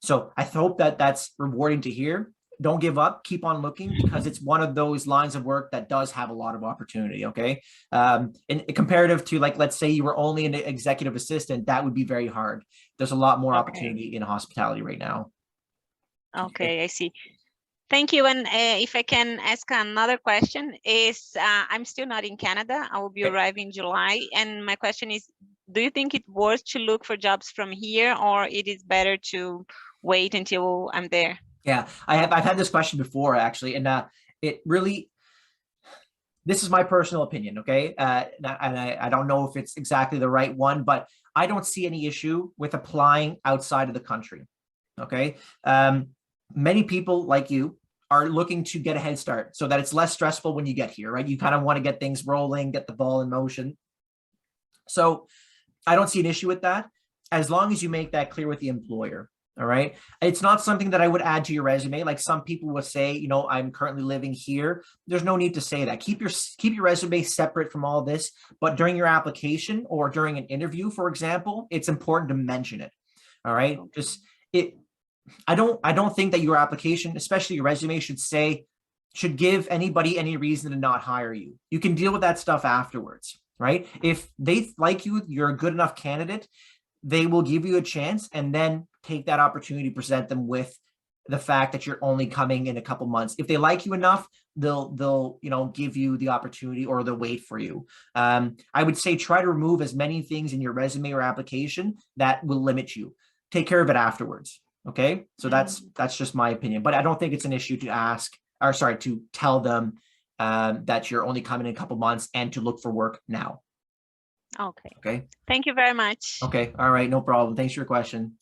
So I hope that that's rewarding to hear. Don't give up. Keep on looking because it's one of those lines of work that does have a lot of opportunity. Okay. And comparative to, like, let's say you were only an executive assistant, that would be very hard. There's a lot more opportunity in hospitality right now.
Okay, I see. Thank you. And if I can ask another question is, I'm still not in Canada. I will be arriving in July. And my question is, do you think it's worth to look for jobs from here, or it is better to wait until I'm there?
Yeah, I've had this question before actually. And it really, this is my personal opinion. Okay. And I don't know if it's exactly the right one, but I don't see any issue with applying outside of the country. Okay. Many people like you are looking to get a head start so that it's less stressful when you get here, right? You kind of want to get things rolling, get the ball in motion. So I don't see an issue with that as long as you make that clear with the employer. All right. It's not something that I would add to your resume. Like some people will say, you know, I'm currently living here. There's no need to say that. Keep your resume separate from all this. But during your application or during an interview, for example, it's important to mention it. All right. I don't think that your application, especially your resume, should give anybody any reason to not hire you. You can deal with that stuff afterwards, right? If they like you, you're a good enough candidate, they will give you a chance and then take that opportunity to present them with the fact that you're only coming in a couple months. If they like you enough, they'll give you the opportunity, or they'll wait for you. I would say try to remove as many things in your resume or application that will limit you. Take care of it afterwards. Okay, so that's just my opinion, but I don't think it's an issue to tell them that you're only coming in a couple months and to look for work now.
Okay. Thank you very much.
Okay. All right. No problem. Thanks for your question.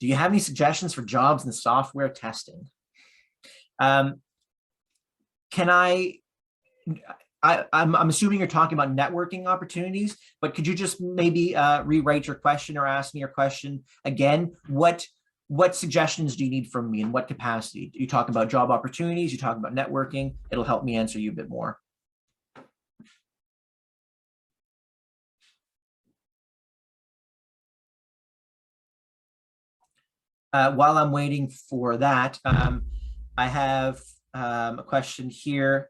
Do you have any suggestions for jobs in software testing? I'm assuming you're talking about networking opportunities, but could you just maybe rewrite your question or ask me your question again? What suggestions do you need from me, in what capacity? You talk about job opportunities, you talk about networking. It'll help me answer you a bit more. While I'm waiting for that, I have a question here.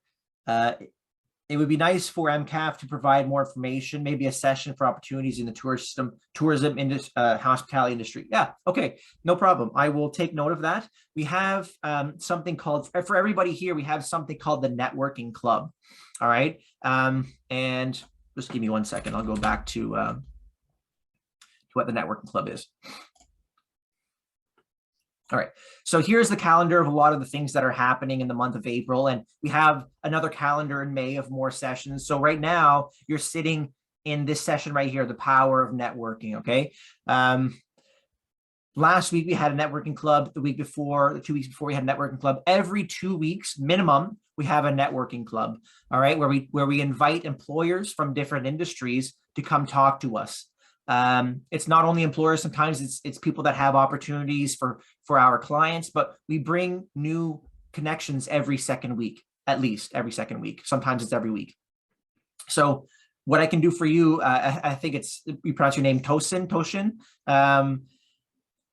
It would be nice for MCAF to provide more information, maybe a session for opportunities in the tourism industry, hospitality industry. Yeah, okay, no problem. I will take note of that. We have something called, for everybody here, we have something called the Networking Club. All right, and just give me 1 second. I'll go back to what the Networking Club is. All right, so here's the calendar of a lot of the things that are happening in the month of April, and we have another calendar in May of more sessions. So right now you're sitting in this session right here, the power of networking, okay? Last week we had a networking club. The week before, 2 weeks before, we had a networking club. Every 2 weeks minimum, we have a networking club, all right, where we invite employers from different industries to come talk to us. It's not only employers, sometimes it's people that have opportunities for our clients, but we bring new connections every second week, at least every second week. Sometimes it's every week. So what I can do for you, I think you pronounce your name Toshin.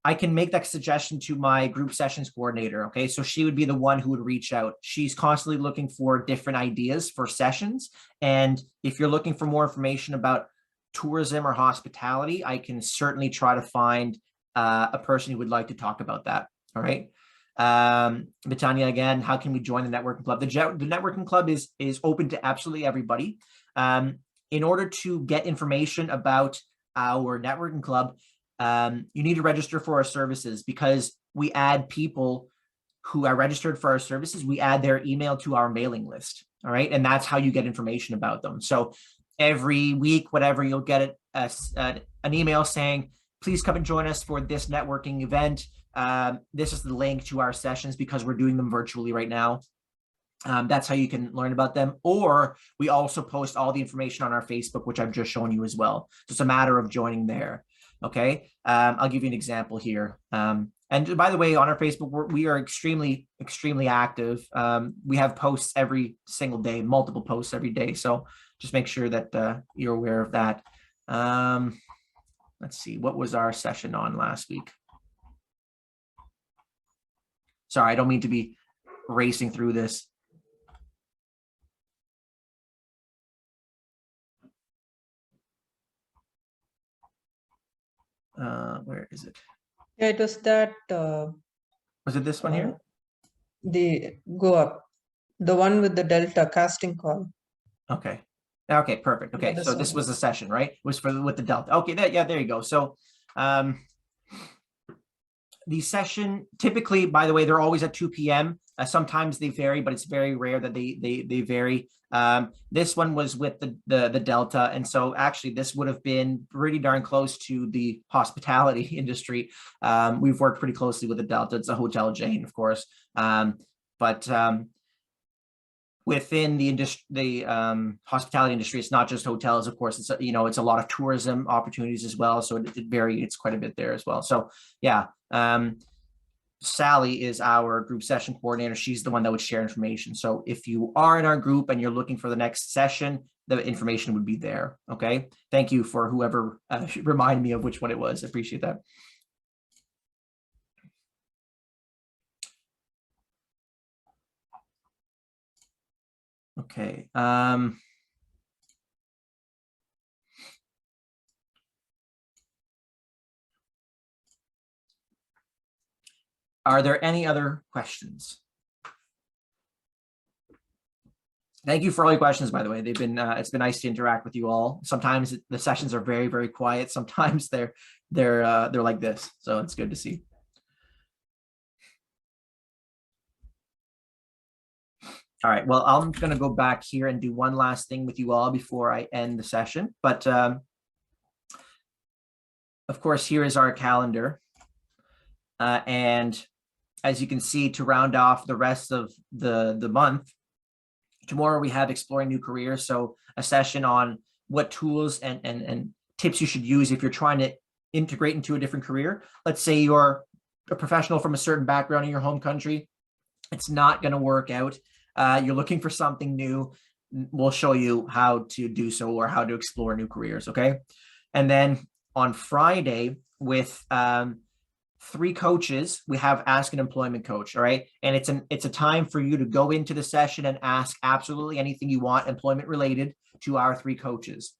I can make that suggestion to my group sessions coordinator. Okay, so she would be the one who would reach out. She's constantly looking for different ideas for sessions. And if you're looking for more information about tourism or hospitality, I can certainly try to find a person who would like to talk about that. All right. Betania, again, how can we join the networking club? The networking club is open to absolutely everybody. In order to get information about our networking club, you need to register for our services, because we add people who are registered for our services. We add their email to our mailing list. All right. And that's how you get information about them. So every week, whatever, you'll get an email saying, please come and join us for this networking event. This is the link to our sessions, because we're doing them virtually right now. That's how you can learn about them. Or we also post all the information on our Facebook, which I've just shown you as well. So it's a matter of joining there. Okay, I'll give you an example here. And by the way, on our Facebook, we are extremely active. We have posts every single day, multiple posts every day. So just make sure that you're aware of that. Let's see, what was our session on last week? Sorry, I don't mean to be racing through this. Where is it?
Yeah, it was that.
Was it this one here?
Go up. The one with the Delta casting call.
Okay. Okay, perfect. Okay,
Yeah,
so this was the session, right? It was with the Delta. Okay, there you go. So the session, typically, by the way, they're always at 2 p.m. Sometimes they vary, but it's very rare that they vary. This one was with the Delta, and so actually this would have been pretty darn close to the hospitality industry. We've worked pretty closely with the Delta. It's a hotel chain, of course, but within the hospitality industry, it's not just hotels. Of course, it's it's a lot of tourism opportunities as well. So it varies quite a bit there as well. So yeah. Sally is our group session coordinator. She's the one that would share information. So if you are in our group and you're looking for the next session, the information would be there. Okay. Thank you for whoever reminded me of which one it was. I appreciate that. Okay. Are there any other questions? Thank you for all your questions, by the way. They've been it's been nice to interact with you all. Sometimes the sessions are very, very quiet. Sometimes they're like this. So it's good to see. All right, well, I'm going to go back here and do one last thing with you all before I end the session. But of course, here is our calendar. And as you can see, to round off the rest of the month, tomorrow we have Exploring New Careers. So a session on what tools and tips you should use if you're trying to integrate into a different career. Let's say you're a professional from a certain background in your home country. It's not going to work out. You're looking for something new. We'll show you how to do so, or how to explore new careers. Okay. And then on Friday with 3 coaches, we have Ask an Employment Coach. All right. And it's a time for you to go into the session and ask absolutely anything you want employment related to our 3 coaches.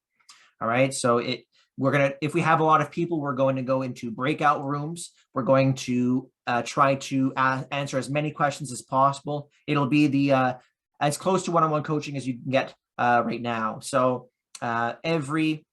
All right. So if we have a lot of people, we're going to go into breakout rooms. We're going to try to answer as many questions as possible. It'll be as close to one-on-one coaching as you can get right now. So every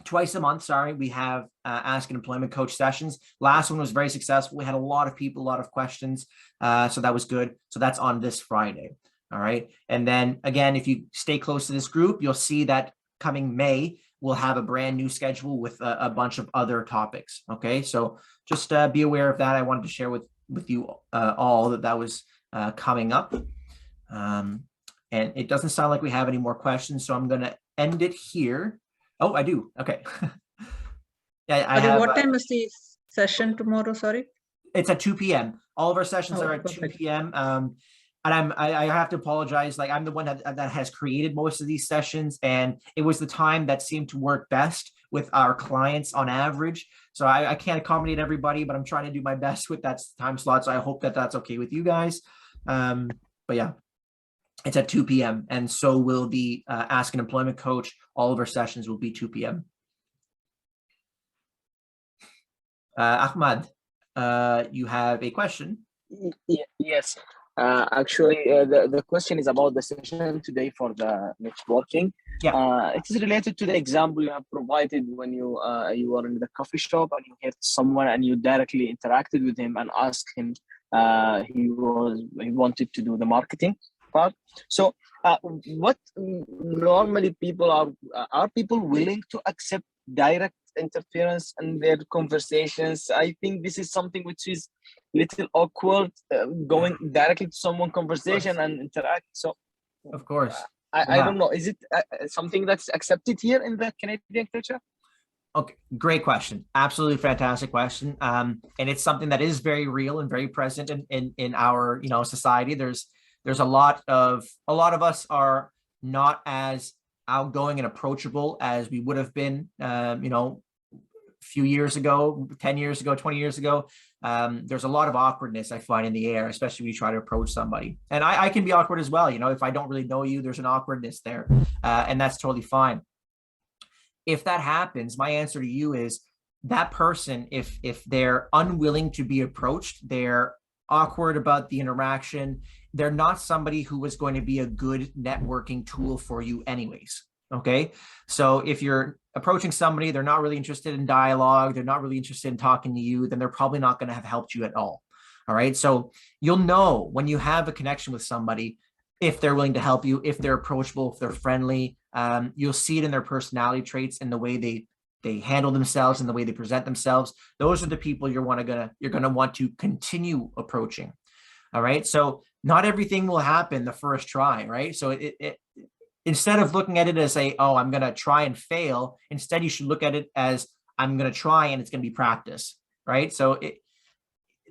twice a month, sorry, we have Ask an Employment Coach sessions. Last one was very successful. We had a lot of people, a lot of questions. So that was good. So that's on this Friday. All right. And then again, if you stay close to this group, you'll see that coming May, we'll have a brand new schedule with a bunch of other topics. Okay. So just be aware of that. I wanted to share with you all that was coming up. And it doesn't sound like we have any more questions. So I'm going to end it here. Oh, I do. Okay. Yeah, I have.
What time is the session tomorrow? Sorry.
It's at 2 p.m. All of our sessions are at
perfect.
2 p.m. And I have to apologize. Like, I'm the one that has created most of these sessions, and it was the time that seemed to work best with our clients on average. So I can't accommodate everybody, but I'm trying to do my best with that time slot. So I hope that that's okay with you guys. But yeah, it's at 2 p.m. And so will the Ask an Employment Coach. All of our sessions will be 2 p.m. Ahmad, you have a question?
Yes. Actually, the question is about the session today for the networking.
Yeah.
It is related to the example you have provided when you were in the coffee shop and you heard someone and you directly interacted with him and asked him. He wanted to do the marketing part. So, what normally people are people willing to accept direct interference in their conversations? I think this is something which is little awkward, going directly to someone conversation and interact. So
of course,
I don't know, is it something that's accepted here in the Canadian culture?
Okay, great question. Absolutely fantastic question. And it's something that is very real and very present in our society. There's a lot of us are not as outgoing and approachable as we would have been a few years ago, 10 years ago, 20 years ago. There's a lot of awkwardness I find in the air, especially when you try to approach somebody. And I can be awkward as well. If I don't really know you, there's an awkwardness there, and that's totally fine. If that happens, my answer to you is that person, if they're unwilling to be approached, they're awkward about the interaction, they're not somebody who is going to be a good networking tool for you anyways. Okay. So if you're approaching somebody, they're not really interested in dialogue, they're not really interested in talking to you, then they're probably not going to have helped you at all. All right. So you'll know when you have a connection with somebody, if they're willing to help you, if they're approachable, if they're friendly. You'll see it in their personality traits, in the way they handle themselves and the way they present themselves. Those are the people you're gonna want to continue approaching. All right. So not everything will happen the first try, right? So instead of looking at it as I'm gonna try and fail, instead you should look at it as I'm gonna try and it's gonna be practice, right? So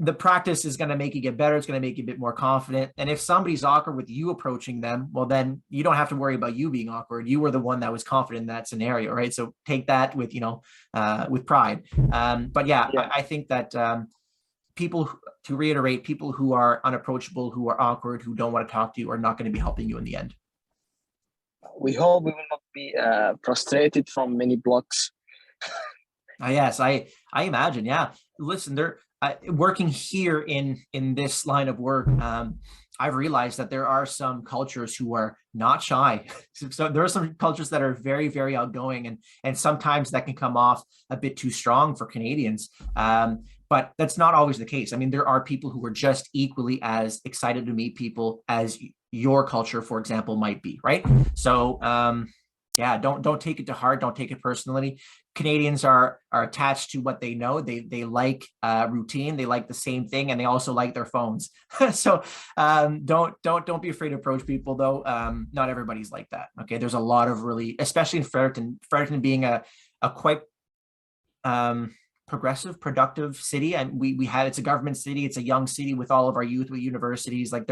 the practice is going to make you get better. It's going to make you a bit more confident. And if somebody's awkward with you approaching them, well, then you don't have to worry about you being awkward. You were the one that was confident in that scenario, right? So take that with, with pride. But yeah, I think that people, to reiterate, people who are unapproachable, who are awkward, who don't want to talk to you, are not going to be helping you in the end.
We hope we will not be frustrated from many blocks.
Yes, I imagine. Yeah. Listen, working here in this line of work, I've realized that there are some cultures who are not shy. So there are some cultures that are very, very outgoing, and sometimes that can come off a bit too strong for Canadians. But that's not always the case. I mean, there are people who are just equally as excited to meet people as your culture, for example, might be, right? So yeah, don't take it to heart. Don't take it personally. Canadians are attached to what they know. They like routine. They like the same thing, and they also like their phones. So don't be afraid to approach people, though. Not everybody's like that. Okay, there's a lot of really, especially in Fredericton being a quite progressive, productive city, and it's a government city. It's a young city with all of our youth, with universities. Like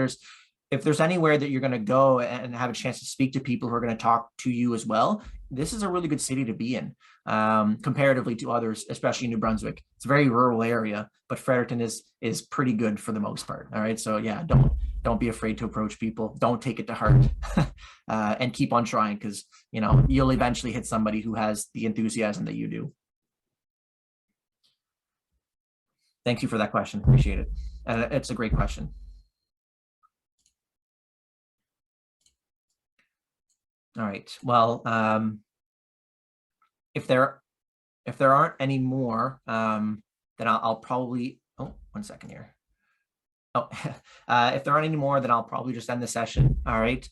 if there's anywhere that you're going to go and have a chance to speak to people who are going to talk to you as well, this is a really good city to be in, comparatively to others, especially New Brunswick. It's a very rural area, but Fredericton is pretty good for the most part. All right. So yeah, don't be afraid to approach people. Don't take it to heart, and keep on trying, because you'll eventually hit somebody who has the enthusiasm that you do. Thank you for that question. Appreciate it. It's a great question. All right. Well, if there if there aren't any more, then I'll probably, oh, 1 second here. Oh, if there aren't any more, then I'll probably just end the session. All right.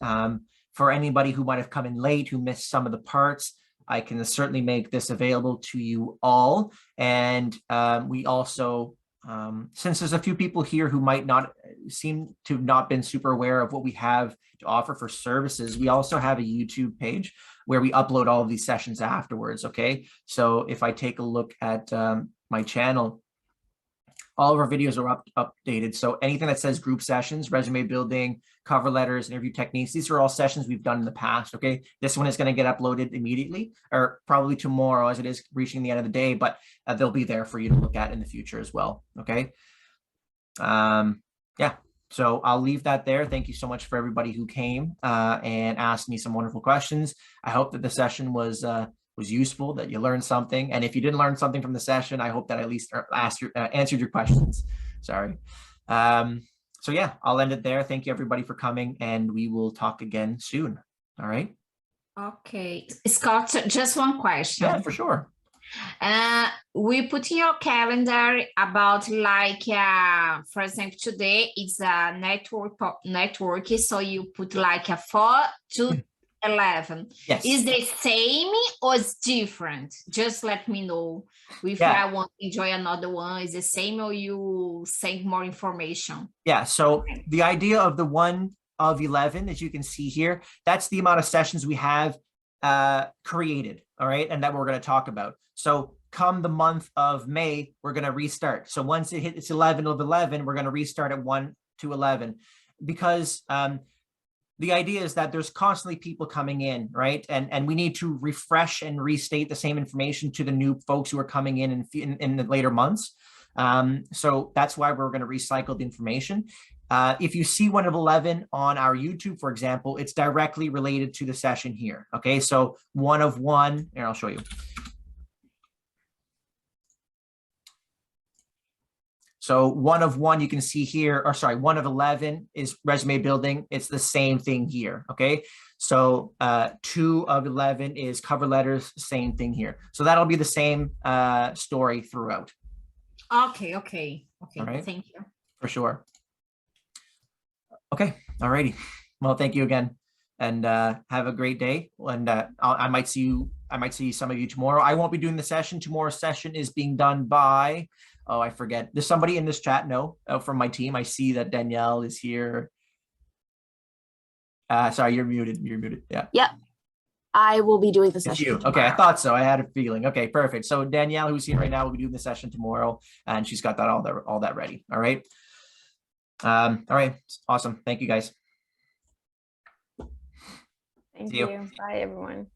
For anybody who might have come in late, who missed some of the parts, I can certainly make this available to you all. And we also, since there's a few people here who might not seem to have not been super aware of what we have to offer for services, we also have a YouTube page where we upload all of these sessions afterwards. Okay. So if I take a look at my channel, all of our videos are updated. So anything that says group sessions, resume building, cover letters, interview techniques, these are all sessions we've done in the past, okay? This one is going to get uploaded immediately, or probably tomorrow as it is reaching the end of the day, but they'll be there for you to look at in the future as well, okay? Yeah, so I'll leave that there. Thank you so much for everybody who came and asked me some wonderful questions. I hope that the session was useful, that you learned something. And if you didn't learn something from the session, I hope that I at least answered your questions. Sorry. So yeah, I'll end it there. Thank you everybody for coming, and we will talk again soon. All right.
Okay, Scott, just one question.
Yeah, for sure.
We put in your calendar about like, for example, today it's a network, so you put like a 4 to 11.
Yes.
Is the same or it's different? Just let me know if I want to enjoy another one. Is the same or you send more information?
Yeah, so the idea of the 1 of 11, as you can see here, that's the amount of sessions we have created, all right, and that we're going to talk about. So come the month of May, we're going to restart. So once it hits 11 of 11, we're going to restart at 1 to 11, because the idea is that there's constantly people coming in, right? And we need to refresh and restate the same information to the new folks who are coming in the later months. So that's why we're going to recycle the information. If you see 1 of 11 on our YouTube, for example, it's directly related to the session here. Okay, so 1 of 1, here, I'll show you. So 1 of 1 you can see here, or sorry, 1 of 11 is resume building. It's the same thing here, okay? So 2 of 11 is cover letters, same thing here. So that'll be the same story throughout.
Okay,
all right.
Thank you.
For sure. Okay, all righty. Well, thank you again, and have a great day. And I might see some of you tomorrow. I won't be doing the session. Tomorrow's session is being done by, oh, I forget. There's somebody in this chat, from my team. I see that Danielle is here. Sorry, you're muted. You're muted. Yeah.
Yeah. I will be doing the
It's
session.
you. Okay, I thought so. I had a feeling. Okay, perfect. So Danielle, who's here right now, will be doing the session tomorrow, and she's got that all that ready. All right. All right. Awesome. Thank you, guys.
Thank you. Bye, everyone.